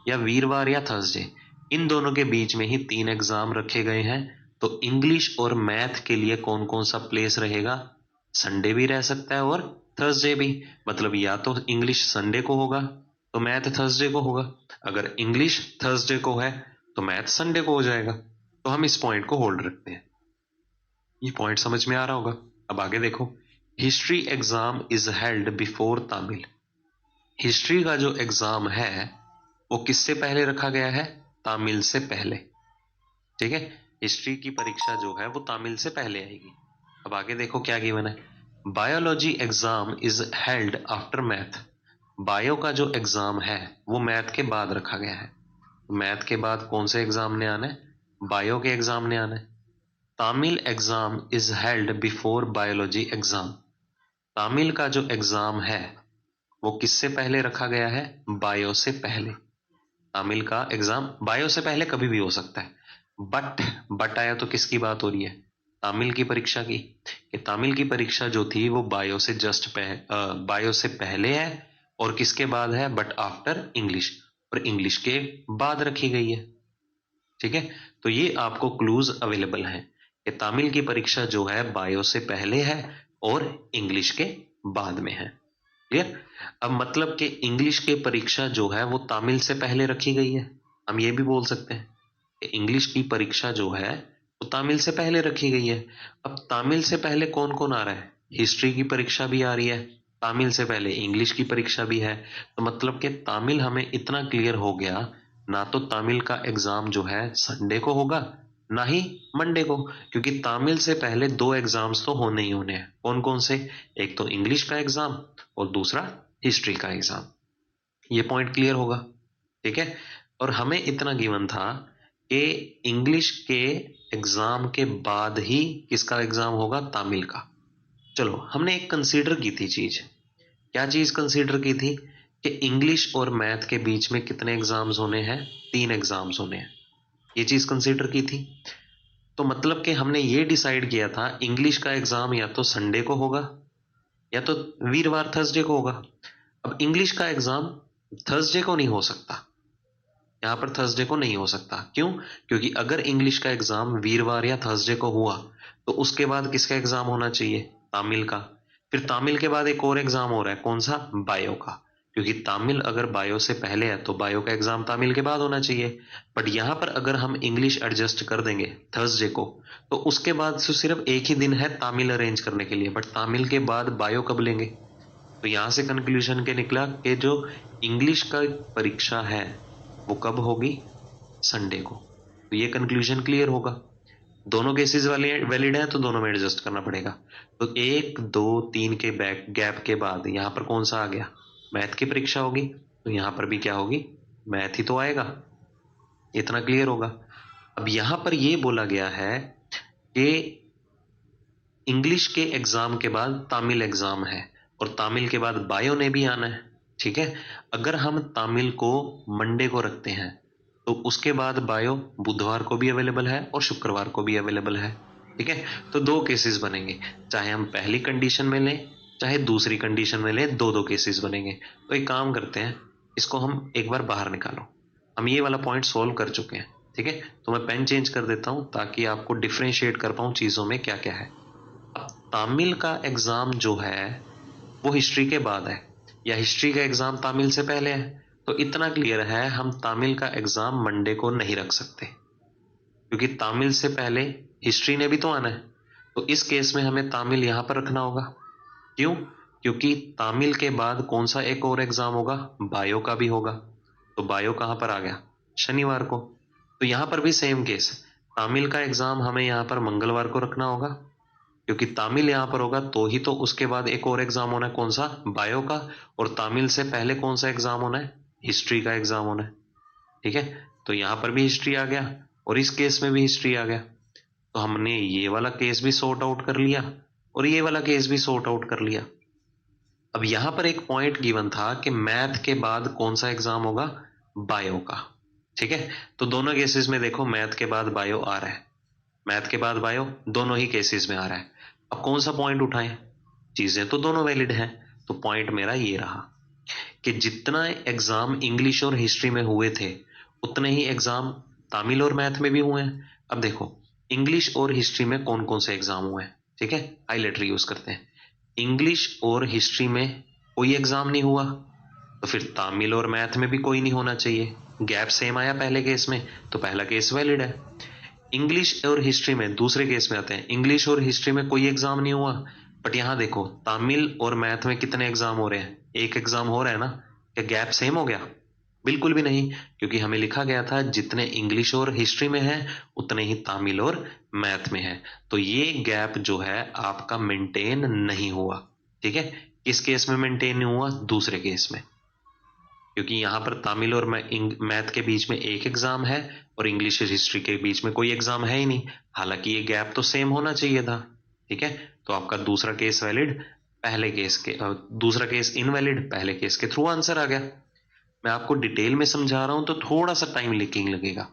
या वीरवार या थर्सडे, इन दोनों के बीच में ही 3 एग्जाम रखे गए हैं। तो इंग्लिश और मैथ के लिए कौन कौन सा प्लेस रहेगा, संडे भी रह सकता है और थर्सडे भी। मतलब या तो इंग्लिश संडे को होगा तो मैथ थर्सडे को होगा, अगर इंग्लिश थर्सडे को है तो मैथ संडे को हो जाएगा। तो हम इस पॉइंट को होल्ड रखते हैं। ये पॉइंट समझ में आ रहा होगा। अब आगे देखो, history exam is held before Tamil. History का जो एग्जाम है वो किससे पहले रखा गया है, तमिल से पहले, ठीक है। हिस्ट्री की परीक्षा जो है वो तमिल से पहले आएगी। अब आगे देखो क्या गिवन है, biology exam is held after math. Bio का जो एग्जाम है वो मैथ के बाद रखा गया है। मैथ के बाद कौन से एग्जाम ने आना है, बायो के एग्जाम ने आना है। Tamil exam is held before biology exam. Tamil का जो एग्जाम है वो किससे पहले रखा गया है, बायो से पहले। तमिल का एग्जाम बायो से पहले कभी भी हो सकता है, बट आया तो किसकी बात हो रही है, तमिल की परीक्षा की। कि तमिल की परीक्षा जो थी वो बायो से पहले है, और किसके बाद है, बट आफ्टर इंग्लिश, और इंग्लिश के बाद रखी गई है, ठीक है। तो ये आपको क्लूज अवेलेबल है कि तमिल की परीक्षा जो है बायो से पहले है और इंग्लिश के बाद में है। क्लियर। अब मतलब कि इंग्लिश की परीक्षा जो है वो तमिल से पहले रखी गई है। हम ये भी बोल सकते हैं कि इंग्लिश की परीक्षा जो है वो तमिल से पहले रखी गई है। अब तमिल से पहले कौन कौन आ रहा है, हिस्ट्री की परीक्षा भी आ रही है, तमिल से पहले इंग्लिश की परीक्षा भी है। तो मतलब कि तमिल हमें इतना क्लियर हो गया, ना तो तमिल का एग्जाम जो है संडे को होगा ना ही मंडे को, क्योंकि तमिल से पहले दो एग्जाम्स तो होने ही होने हैं। कौन कौन से, एक तो इंग्लिश का एग्जाम और दूसरा हिस्ट्री का एग्जाम। ये पॉइंट क्लियर होगा, ठीक है। और हमें इतना गिवन था कि इंग्लिश के एग्जाम के बाद ही किसका एग्जाम होगा, तामिल का। चलो हमने एक कंसीडर की थी चीज, क्या चीज कंसीडर की थी कि इंग्लिश और मैथ के बीच में कितने एग्जाम्स होने हैं, 3 एग्जाम्स होने हैं, ये चीज कंसीडर की थी। तो मतलब कि हमने ये डिसाइड किया था इंग्लिश का एग्जाम या तो संडे को होगा या तो वीरवार थर्सडे को होगा। अब इंग्लिश का एग्जाम थर्सडे को नहीं हो सकता, यहां पर थर्सडे को नहीं हो सकता। क्यों? क्योंकि अगर इंग्लिश का एग्जाम वीरवार या थर्सडे को हुआ तो उसके बाद किसका एग्जाम होना चाहिए, तामिल का। फिर तामिल के बाद एक और एग्जाम हो रहा है, कौन सा, बायो का। क्योंकि तामिल अगर बायो से पहले है तो बायो का एग्जाम तामिल के बाद होना चाहिए। बट यहां पर अगर हम इंग्लिश एडजस्ट कर देंगे थर्सडे को तो उसके बाद तो सिर्फ एक ही दिन है तामिल अरेंज करने के लिए, बट तामिल के बाद बायो कब लेंगे। तो यहां से कंक्लूजन के निकला कि जो इंग्लिश का परीक्षा है वो कब होगी, संडे को। तो ये कंक्लूजन क्लियर होगा। दोनों केसेस वाले वैलिड हैं तो दोनों में एडजस्ट करना पड़ेगा। तो 1 2 3 के बैक गैप के बाद यहाँ पर कौन सा आ गया, मैथ की परीक्षा होगी। तो यहाँ पर भी क्या होगी, मैथ ही तो आएगा। इतना क्लियर होगा। अब यहाँ पर ये बोला गया है कि इंग्लिश के एग्जाम के बाद तामिल एग्जाम है और तामिल के बाद बायो ने भी आना है। ठीक है, अगर हम तामिल को मंडे को रखते हैं तो उसके बाद बायो बुधवार को भी अवेलेबल है और शुक्रवार को भी अवेलेबल है। ठीक है, तो 2 केसेस बनेंगे, चाहे हम पहली कंडीशन में लें चाहे दूसरी कंडीशन में लें, 2 केसेस बनेंगे। तो एक काम करते हैं, इसको हम एक बार बाहर निकालो। हम ये वाला पॉइंट सोल्व कर चुके हैं। ठीक है, तो मैं पेन चेंज कर देता हूं ताकि आपको डिफ्रेंशिएट कर पाऊं चीजों में क्या क्या है। तामिल का एग्जाम जो है वो हिस्ट्री के बाद है या हिस्ट्री का एग्जाम तामिल से पहले है। तो इतना क्लियर है, हम तामिल का एग्जाम मंडे को नहीं रख सकते क्योंकि तामिल से पहले हिस्ट्री ने भी तो आना है। तो इस केस में हमें तामिल यहां पर रखना होगा। क्यों? क्योंकि तामिल के बाद कौन सा एक और एग्जाम होगा, बायो का भी होगा। तो बायो कहां पर आ गया, शनिवार को। तो यहां पर भी सेम केस, तामिल का एग्जाम हमें यहां पर मंगलवार को रखना होगा क्योंकि तामिल यहां पर होगा तो ही तो उसके बाद एक और एग्जाम होना है, कौन सा, बायो का। और तामिल से पहले कौन सा एग्जाम होना है, हिस्ट्री का एग्जाम होना है। ठीक है, तो यहां पर भी हिस्ट्री आ गया और इस केस में भी हिस्ट्री आ गया। तो हमने ये वाला केस भी सॉर्ट आउट कर लिया और ये वाला केस भी सॉर्ट आउट कर लिया। अब यहां पर एक पॉइंट गिवन था कि मैथ के बाद कौन सा एग्जाम होगा, बायो का। ठीक है, तो दोनों केसेस में देखो मैथ के बाद बायो आ रहा है, मैथ के बाद बायो दोनों ही केसेस में आ रहा है। अब कौन सा पॉइंट उठाएं, चीजें तो दोनों वैलिड हैं। तो पॉइंट मेरा ये रहा कि जितना एग्जाम इंग्लिश और हिस्ट्री में हुए थे उतने ही एग्जाम तामिल और मैथ में भी हुए हैं। अब देखो इंग्लिश और हिस्ट्री में कौन कौन से एग्जाम हुए हैं। ठीक है, हाईलाइटर यूज करते हैं। इंग्लिश और हिस्ट्री में कोई एग्जाम नहीं हुआ तो फिर तामिल और मैथ में भी कोई नहीं होना चाहिए। गैप सेम आया पहले केस में तो पहला केस वैलिड है। इंग्लिश और हिस्ट्री में दूसरे केस में आते हैं, इंग्लिश और हिस्ट्री में कोई एग्जाम नहीं हुआ बट यहां देखो तामिल और मैथ में कितने एग्जाम हो रहे हैं, एक एग्जाम हो रहा है ना। क्या गैप सेम हो गया? बिल्कुल भी नहीं, क्योंकि हमें लिखा गया था जितने इंग्लिश और हिस्ट्री में है उतने ही तामिल और मैथ में है। तो ये गैप जो है आपका मेंटेन नहीं हुआ। ठीक है, किस केस में मेंटेन नहीं हुआ, दूसरे केस में, क्योंकि यहां पर तामिल और मैथ के बीच में एक एग्जाम है और इंग्लिश और हिस्ट्री के बीच में कोई एग्जाम है ही नहीं, हालांकि ये गैप तो सेम होना चाहिए था। ठीक है, तो आपका दूसरा केस वैलिड, पहले केस के दूसरा केस इनवैलिड, पहले केस के थ्रू आंसर आ गया। मैं आपको डिटेल में समझा रहा हूं तो थोड़ा सा टाइम लेकिंग लगेगा,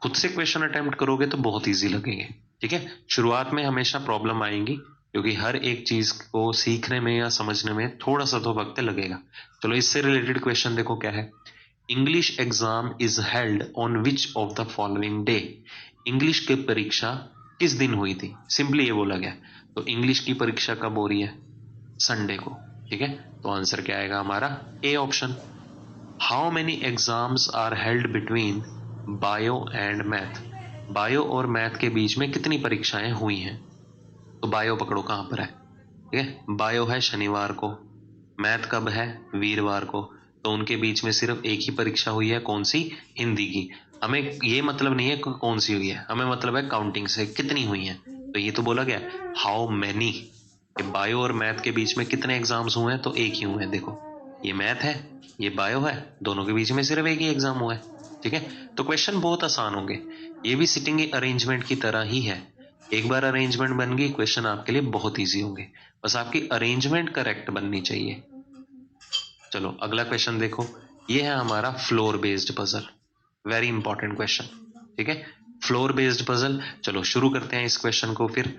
खुद से क्वेश्चन अटेम्प्ट करोगे तो बहुत ईजी लगेंगे। ठीक है, शुरुआत में हमेशा प्रॉब्लम आएंगी क्योंकि हर एक चीज को सीखने में या समझने में थोड़ा सा तो वक्त लगेगा। चलो इससे रिलेटेड क्वेश्चन देखो क्या है। English exam is held on which of the following day. English की परीक्षा किस दिन हुई थी, सिंपली ये बोला गया। तो इंग्लिश की परीक्षा कब हो रही है, संडे को। ठीक है, तो आंसर क्या आएगा हमारा, A option. How many exams are held between bio and math. Bio और मैथ के बीच में कितनी परीक्षाएं हुई हैं। तो बायो पकड़ो कहां पर है। ठीक है, बायो है शनिवार को, मैथ कब है, वीरवार को। तो उनके बीच में सिर्फ एक ही परीक्षा हुई है, कौन सी, हिंदी की। हमें ये मतलब नहीं है कौन सी हुई है, हमें मतलब है काउंटिंग से कितनी हुई है। तो ये तो बोला गया हाउ मैनी, बायो और मैथ के बीच में कितने एग्जाम्स हुए हैं, तो एक ही हुए हैं। देखो ये मैथ है ये बायो है, दोनों के बीच में सिर्फ एक ही एग्जाम हुआ है। ठीक है, तो क्वेश्चन बहुत आसान होंगे, ये भी सिटिंग अरेंजमेंट की तरह ही है। एक बार अरेंजमेंट बन गई, क्वेश्चन आपके लिए बहुत इजी होंगे, बस आपकी अरेंजमेंट करेक्ट बननी चाहिए। चलो अगला क्वेश्चन देखो, ये है हमारा floor based puzzle, very important question. ठीक है, फ्लोर बेस्ड पजल, चलो शुरू करते हैं इस क्वेश्चन को फिर।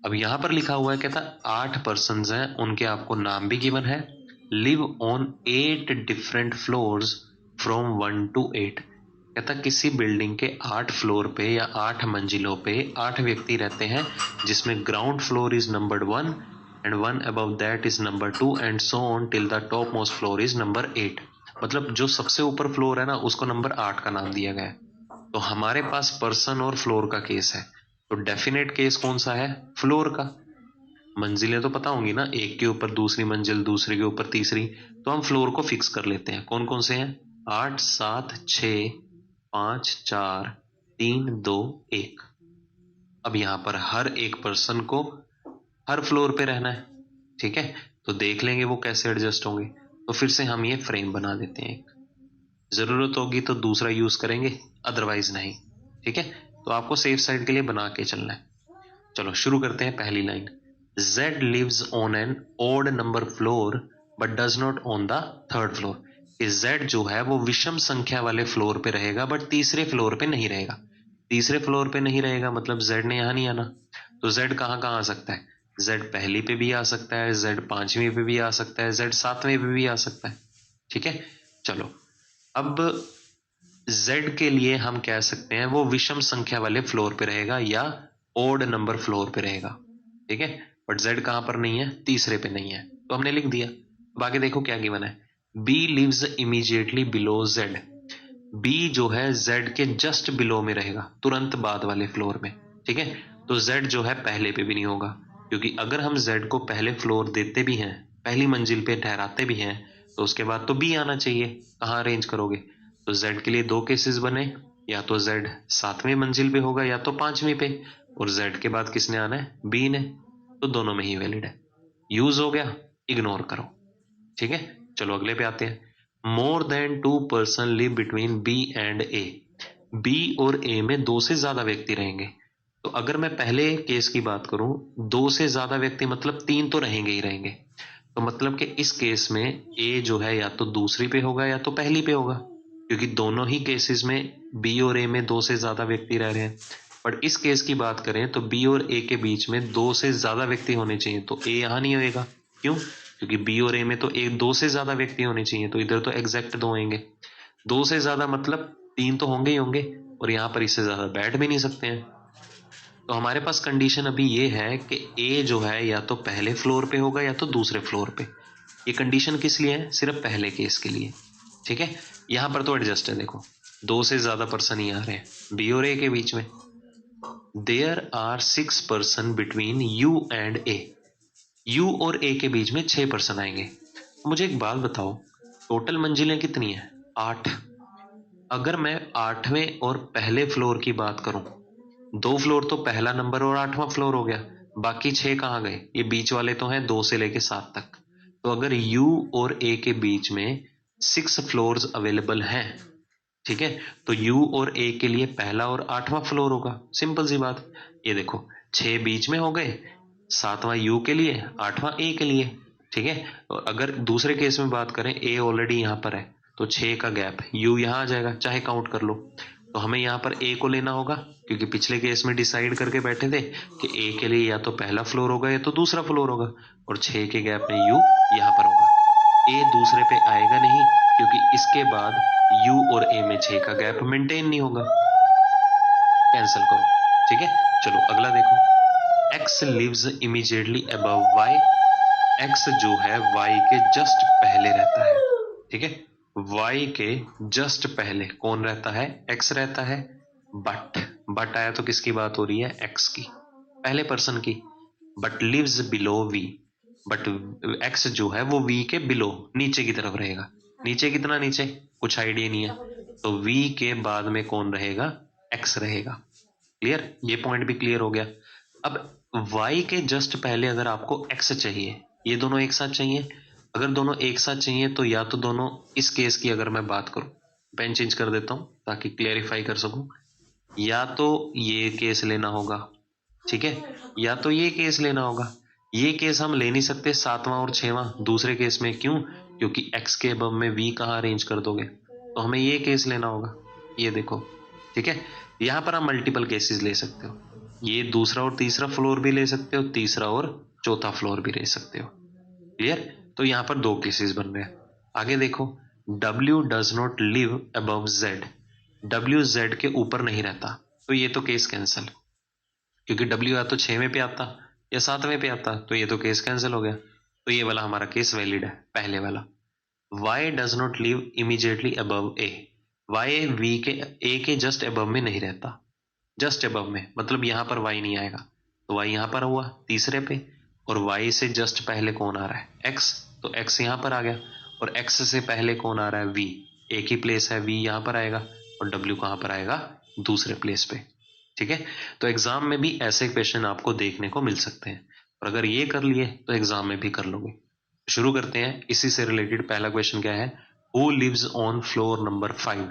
अब यहां पर लिखा हुआ है, कहता 8 पर्सन हैं, उनके आपको नाम भी गिवन है, live on 8 different floors from 1 to 8। कहता किसी बिल्डिंग के 8 फ्लोर पे या 8 मंजिलों पे 8 व्यक्ति रहते हैं, जिसमें ground floor is number 1 and 1 above that is number 2 and so on till the top most floor is number 8। मतलब जो सबसे ऊपर फ्लोर है ना, उसको नंबर 8 का नाम दिया गया है। तो हमारे पास पर्सन और फ्लोर का केस है, तो डेफिनेट केस कौन सा है? फ्लोर का। मंजिलें तो पता होंगी ना, एक के ऊपर दूसरी मंजिल, दूसरे के ऊपर तीसरी, तो हम फ्लोर को फिक्स कर लेते हैं। कौन कौन से हैं? 8 7 6 5 4 3 2 1। अब यहां पर हर एक पर्सन को हर फ्लोर पे रहना है, ठीक है, तो देख लेंगे वो कैसे एडजस्ट होंगे। तो फिर से हम ये फ्रेम बना देते हैं, जरूरत होगी तो दूसरा यूज करेंगे, अदरवाइज नहीं। ठीक है, तो आपको सेफ साइड के लिए बना के चलना है। चलो शुरू करते हैं, पहली line, Z lives on an odd number floor but does not on the third floor। कि Z जो है वो विषम संख्या वाले फ्लोर पे रहेगा, बट तीसरे फ्लोर पे नहीं रहेगा। तीसरे फ्लोर पे नहीं रहेगा मतलब Z ने यहां नहीं आना। तो Z कहां कहां आ सकता है? Z पहली पे भी आ सकता है, Z पांचवी पे भी आ सकता है, Z सातवें पे भी आ सकता है। ठीक है, चलो अब Z के लिए हम कह सकते हैं वो विषम संख्या वाले फ्लोर पे रहेगा या ओड नंबर फ्लोर पे रहेगा। ठीक है, बट Z कहां पर नहीं है? तीसरे पे नहीं है, तो हमने लिख दिया। अब आगे देखो क्या गिवन है, B lives immediately below Z। B जो है Z के जस्ट बिलो में रहेगा, तुरंत बाद वाले फ्लोर में। ठीक है, तो Z जो है पहले पे भी नहीं होगा, क्योंकि अगर हम Z को पहले फ्लोर देते भी हैं, पहली मंजिल पे ठहराते भी हैं, तो उसके बाद तो B आना चाहिए। कहाँ अरेंज करोगे? तो Z के लिए दो केसेस बने, या तो Z सातवें मंजिल पे होगा या तो पांचवी पे, और Z के बाद किसने आना है? B ने। तो दोनों में ही वैलिड है, यूज हो गया, इग्नोर करो। ठीक है, चलो अगले पे आते हैं। More than 2 person live between B and A। B और A में दो से ज्यादा व्यक्ति रहेंगे। तो अगर मैं पहले केस की बात करूं, दो से ज्यादा व्यक्ति मतलब 3 तो रहेंगे ही रहेंगे। तो मतलब कि इस केस में A जो है या तो दूसरी पे होगा या तो पहली पे होगा, क्योंकि दोनों ही केसेस में B और A में दो से ज्यादा व्यक्ति रह रहे हैं। बट इस केस की बात करें तो B और A के बीच में दो से ज्यादा व्यक्ति होने चाहिए, तो A यहां नहीं होएगा। क्यों? क्योंकि B और A में तो एक दो से ज्यादा व्यक्ति होने चाहिए, तो इधर तो एग्जैक्ट दो होंगे। दो से ज्यादा मतलब 3 तो होंगे ही होंगे, और यहां पर इससे ज्यादा बैठ भी नहीं सकते हैं। तो हमारे पास कंडीशन अभी ये है कि A जो है या तो पहले फ्लोर पे होगा या तो दूसरे फ्लोर पे। ये कंडीशन किस लिए है? सिर्फ पहले केस के लिए। ठीक है, यहां पर तो एडजस्ट है, देखो दो से ज्यादा पर्सन ही आ रहे हैं B और A के बीच में। There are 6 person between U and A। U और A के बीच में 6 पर्सन आएंगे। मुझे एक बात बताओ, टोटल मंजिलें कितनी है? 8। अगर मैं 8वें और पहले फ्लोर की बात करूं, दो फ्लोर तो पहला नंबर और 8वां फ्लोर हो गया, बाकी 6 कहाँ गए? ये बीच वाले तो हैं 2 से लेके 7 तक। तो अगर U और A के बीच में 6 फ्लोर्स अवेलेबल हैं, ठीक है, तो U और A के लिए पहला और 8वां फ्लोर होगा, सिंपल सी बात। ये देखो 6 बीच में हो गए, 7वां U के लिए, 8वां A के लिए। ठीक है, और अगर दूसरे केस में बात करें, A ऑलरेडी यहाँ पर है, तो 6 का गैप, U यहाँ आ जाएगा, चाहे काउंट कर लो। तो हमें यहाँ पर A को लेना होगा, क्योंकि पिछले केस में डिसाइड करके बैठे थे कि A के लिए या तो पहला फ्लोर होगा या तो दूसरा फ्लोर होगा, और 6 के गैप में U यहाँ पर होगा। A दूसरे पे आएगा नहीं, क्योंकि इसके बाद U और A में 6 का गैप मेंटेन नहीं होगा, कैंसिल करो। ठीक है, चलो अगला देखो, X lives immediately above Y। X जो है Y के जस्ट पहले रहता है। ठीक है, Y के जस्ट पहले कौन रहता है? X रहता है। बट आया तो किसकी बात हो रही है? X की, पहले पर्सन की। But lives below V। But X जो है वो V के बिलो, नीचे की तरफ रहेगा। नीचे कितना नीचे? कुछ आइडिया नहीं है, तो V के बाद में कौन रहेगा? X रहेगा। क्लियर? ये पॉइंट भी क्लियर हो गया। अब Y के जस्ट पहले अगर आपको X चाहिए, ये दोनों एक साथ चाहिए। अगर दोनों एक साथ चाहिए तो या तो दोनों, इस केस की अगर मैं बात करूं, पेन चेंज कर देता हूं ताकि क्लियरिफाई कर सकूं। या तो ये केस लेना होगा, ठीक है, या तो ये केस लेना होगा। ये केस हम ले नहीं सकते 7वां और 6वां दूसरे केस में। क्यों? क्योंकि x के अबव में v कहाँ अरेंज कर दोगे, तो हमें ये केस लेना होगा। ये देखो, ठीक है, यहां पर आप मल्टीपल केसेस ले सकते हो। ये दूसरा और तीसरा फ्लोर भी ले सकते हो, तीसरा और चौथा फ्लोर भी ले सकते हो। क्लियर? तो यहां पर 2 केसेस बन रहे हैं। आगे देखो, W does not live above Z। W Z के ऊपर नहीं रहता, तो ये तो केस कैंसिल, क्योंकि W या तो 6वें पे आता या 7वें पे आता, तो ये तो केस कैंसिल हो गया। तो ये वाला हमारा केस वैलिड है, पहले वाला। Y does not live immediately above A। Y V के A के जस्ट अबव में नहीं रहता, जस्ट अबव में मतलब यहां पर Y नहीं आएगा, तो Y यहां पर हुआ तीसरे पे, और Y से जस्ट पहले कौन आ रहा है, X, तो X यहां पर आ गया, और X से पहले कौन आ रहा है, V, एक ही प्लेस है, V यहां पर आएगा, और W कहां पर आएगा, दूसरे प्लेस पे। ठीक है, तो एग्जाम में भी ऐसे क्वेश्चन आपको देखने को मिल सकते हैं, और अगर ये कर लिए तो एग्जाम में भी कर लोगे। शुरू करते हैं, इसी से रिलेटेड पहला क्वेश्चन क्या है, who lives on floor number 5।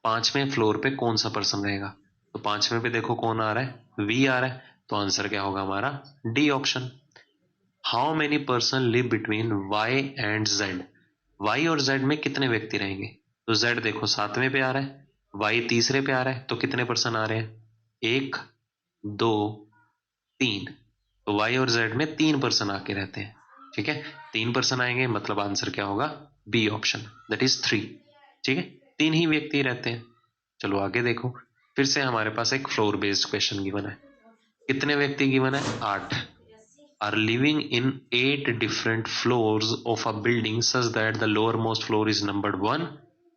5वें फ्लोर पे कौन सा पर्सन रहेगा, तो 5वें पे देखो कौन आ रहा है, वी आ रहा है, तो आंसर क्या होगा हमारा, D option. How many person live between Y and Z. Y और जेड में कितने व्यक्ति रहेंगे, तो जेड देखो 7वें पे आ रहा है, वाई तीसरे पे आ रहा है, तो कितने पर्सन आ रहे हैं, 1 2 3, तो वाई और जेड में 3 पर्सन आके रहते हैं। ठीक है, 3 पर्सन आएंगे, मतलब आंसर क्या होगा, बी ऑप्शन, दैट इज 3। ठीक है, 3 ही व्यक्ति रहते हैं। चलो आगे देखो, फिर से हमारे पास एक फ्लोर बेस्ड क्वेश्चन गिवन है। कितने व्यक्ति गिवन है, 8। Are living in 8 different floors of a building such that the lower most floor is number 1,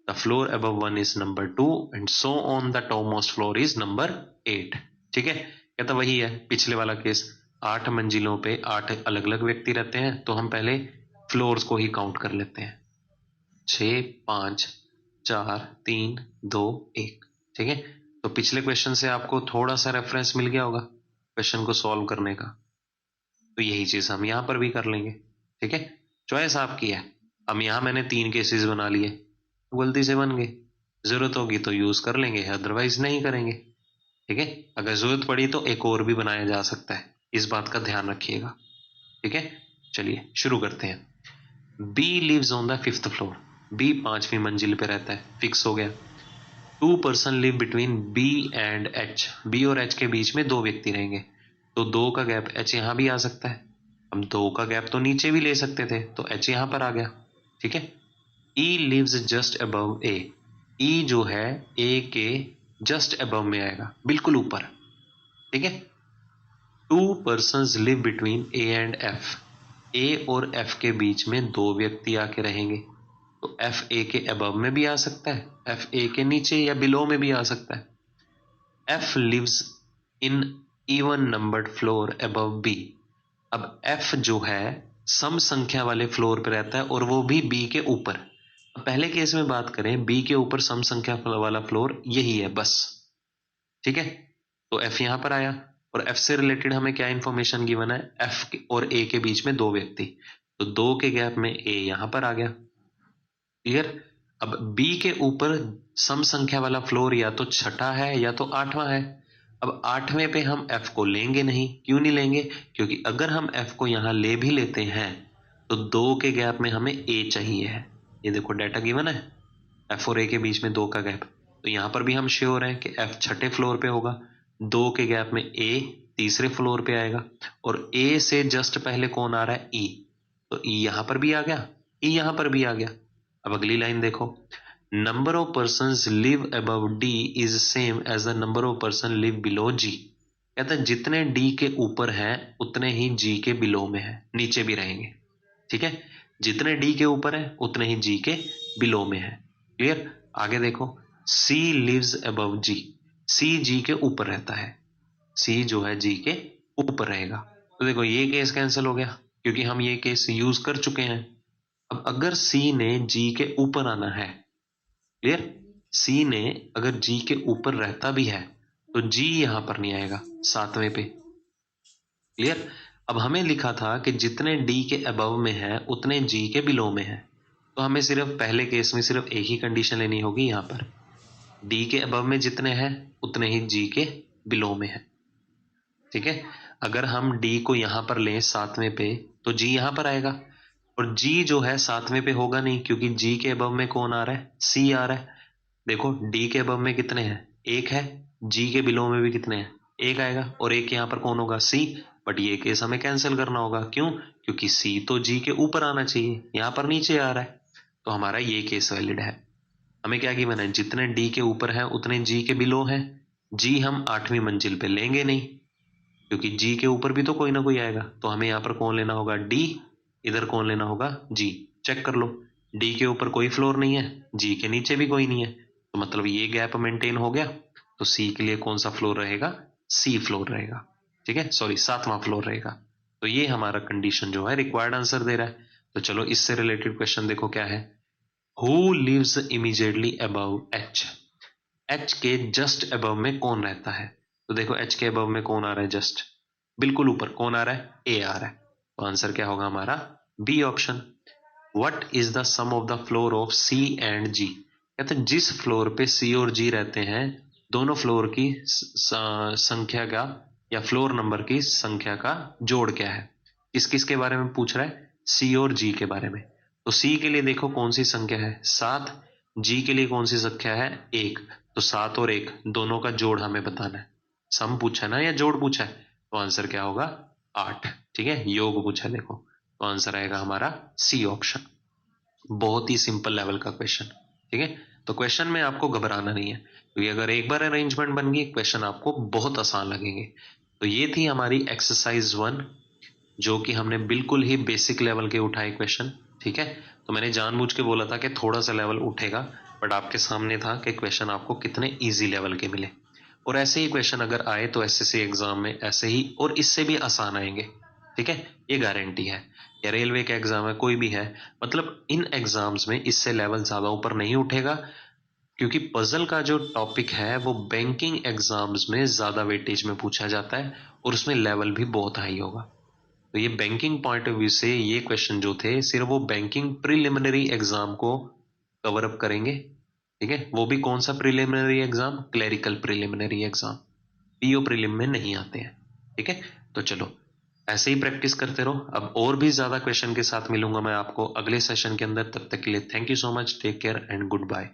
the floor above 1 is number 2 and so on the top most floor is number 8। ठीक है, कहता वही है पिछले वाला case, 8 मंजिलों पे 8 अलग अलग व्यक्ति रहते हैं, तो हम पहले फ्लोर्स को ही काउंट कर लेते हैं, 6 5 4 3 2 1। ठीक है, तो पिछले क्वेश्चन से आपको थोड़ा सा रेफरेंस मिल गया होगा क्वेश्चन को सॉल्व करने का, तो यही चीज हम यहां पर भी कर लेंगे। ठीक है, चॉइस आपकी है। हम यहां मैंने 3 केसेस बना लिए, गलती से बन गए, जरूरत होगी तो यूज कर लेंगे, अदरवाइज नहीं करेंगे। ठीक है, अगर जरूरत पड़ी तो एक और भी बनाया जा सकता है, इस बात का ध्यान रखिएगा। ठीक है, चलिए शुरू करते हैं। B lives on the 5th floor. B 5वीं मंजिल पे रहता है, फिक्स हो गया। 2 person live between B and H. B और एच के बीच में 2 व्यक्ति रहेंगे, तो 2 का गैप एच यहां भी आ सकता है। हम 2 का गैप तो नीचे भी ले सकते थे, तो एच यहां पर आ गया। ठीक है, ई लिव्स जस्ट अबव ए। ई जो है ए के जस्ट अबव में आएगा, बिल्कुल ऊपर। ठीक है, 2 persons live between A and F. A और एफ के बीच में 2 व्यक्ति आके रहेंगे, तो एफ ए के अबव में भी आ सकता है, एफ ए के नीचे या बिलो में भी आ सकता है। F lives in even numbered floor above B. अब एफ जो है सम संख्या वाले फ्लोर पे रहता है, और वो भी बी के ऊपर। पहले केस में बात करें, बी के ऊपर सम संख्या वाला फ्लोर यही है बस। ठीक है, तो एफ यहां पर आया, और एफ से रिलेटेड हमें क्या इंफॉर्मेशन गिवन है, एफ और ए के बीच में 2 व्यक्ति, तो 2 के गैप में ए यहां पर आ गया। क्लियर? अब बी के ऊपर सम संख्या वाला फ्लोर या तो 6ठा है या तो 8वां है। अब 8वें पे हम एफ को लेंगे नहीं, क्यों नहीं लेंगे, क्योंकि अगर हम एफ को यहां ले भी लेते हैं तो 2 के गैप में हमें ए चाहिए है। ये देखो डाटा गिवन है, एफ और ए के बीच में 2 का गैप, तो यहां पर भी हम श्योर हैं कि एफ 6ठे फ्लोर पे होगा, 2 के गैप में ए तीसरे फ्लोर पे आएगा, और ए से जस्ट पहले कौन आ रहा है, ई, तो ई यहां पर भी आ गया, ई यहां पर भी आ गया। अब अगली लाइन देखो, number of person live above D is same as the number of person live below G. कहता है जितने डी के ऊपर हैं उतने ही जी के बिलो में है, नीचे भी रहेंगे। ठीक है, जितने डी के ऊपर है उतने ही जी के बिलो में है। क्लियर? आगे देखो, सी लिव्स अबव जी। सी जी के ऊपर रहता है, सी जो है जी के ऊपर रहेगा, तो देखो ये केस कैंसिल हो गया, क्योंकि हम ये केस यूज कर चुके हैं। अब अगर सी ने जी के ऊपर आना है, क्लियर, सी ने अगर जी के ऊपर रहता भी है तो जी यहां पर नहीं आएगा 7वें पे। क्लियर? अब हमें लिखा था कि जितने डी के अबव में है उतने जी के बिलो में है, तो हमें सिर्फ पहले केस में सिर्फ एक ही कंडीशन लेनी होगी यहाँ पर, डी के अबव में जितने हैं उतने ही जी के बिलो में है। ठीक है, अगर हम डी को यहां पर लें 7वें पे तो जी यहां पर आएगा, और जी जो है 7वें पे होगा नहीं, क्योंकि जी के अबव में कौन आ रहा है, सी आ रहा है। देखो डी के अबव में कितने हैं, एक है, जी के बिलो में भी कितने हैं, एक आएगा, और एक यहाँ पर कौन होगा, सी। बट ये केस हमें कैंसिल करना होगा, क्यों, क्योंकि सी तो जी के ऊपर आना चाहिए, यहाँ पर नीचे आ रहा है, तो हमारा ये केस वैलिड है। हमें क्या गिवन है, जितने डी के ऊपर है उतने जी के बिलो हैं। जी हम 8वीं मंजिल पे लेंगे नहीं, क्योंकि जी के ऊपर भी तो कोई ना कोई आएगा, तो हमें यहाँ पर कौन लेना होगा, डी, इधर कौन लेना होगा, जी। चेक कर लो, डी के ऊपर कोई फ्लोर नहीं है, जी के नीचे भी कोई नहीं है, तो मतलब ये गैप मेंटेन हो गया। तो सी के लिए कौन सा फ्लोर रहेगा, सी फ्लोर रहेगा। ठीक है, सॉरी 7वां फ्लोर रहेगा। तो ये हमारा कंडीशन जो है रिक्वायर्ड आंसर दे रहा है। तो चलो इससे रिलेटेड क्वेश्चन देखो क्या है, who lives immediately above H, H के जस्ट अबव में कौन रहता है। तो देखो एच के अबव में कौन आ रहा है, जस्ट बिल्कुल ऊपर कौन आ रहा है, ए आ रहा है। तो आंसर क्या होगा हमारा, B option. What is the sum of the floor of C and G, कहते हैं जिस फ्लोर पे सी और जी रहते हैं, दोनों फ्लोर की संख्या का या फ्लोर नंबर की संख्या का जोड़ क्या है। किस किस के बारे में पूछ रहा है, सी और जी के बारे में। तो सी के लिए देखो कौन सी संख्या है, 7, जी के लिए कौन सी संख्या है, 1। तो 7 और 1 दोनों का जोड़ हमें बताना है। सम पूछा है ना या जोड़ पूछा है, तो आंसर क्या होगा, 8। ठीक है, योग पूछा है देखो, तो आंसर आएगा हमारा सी ऑप्शन। बहुत ही सिंपल लेवल का क्वेश्चन। ठीक है, तो क्वेश्चन में आपको घबराना नहीं है, क्योंकि अगर एक बार अरेंजमेंट बन गई क्वेश्चन आपको बहुत आसान लगेंगे। तो ये थी हमारी एक्सरसाइज 1, जो कि हमने बिल्कुल ही बेसिक लेवल के उठाए क्वेश्चन। ठीक है, तो मैंने जानबूझ के बोला था कि थोड़ा सा लेवल उठेगा, बट आपके सामने था कि क्वेश्चन आपको कितने इजी लेवल के मिले। और ऐसे ही क्वेश्चन अगर आए तो एसएससी एग्जाम में ऐसे ही और इससे भी आसान आएंगे। ठीक है, ये गारंटी है। या रेलवे का एग्जाम है, कोई भी है, मतलब इन एग्जाम्स में इससे लेवल ज्यादा ऊपर नहीं उठेगा, क्योंकि पजल का जो टॉपिक है वो बैंकिंग एग्जाम्स में ज्यादा वेटेज में पूछा जाता है, और उसमें लेवल भी बहुत हाई होगा। तो ये बैंकिंग पॉइंट ऑफ व्यू से ये क्वेश्चन जो थे सिर्फ वो बैंकिंग प्रिलिमिनरी एग्जाम को कवर अप करेंगे। ठीक है, वो भी कौन सा preliminary exam, clerical preliminary exam, PO prelim में नहीं आते हैं। ठीक है, तो चलो ऐसे ही प्रैक्टिस करते रहो। अब और भी ज्यादा क्वेश्चन के साथ मिलूंगा मैं आपको अगले सेशन के अंदर। तब तक के लिए thank you so much, take care and good bye.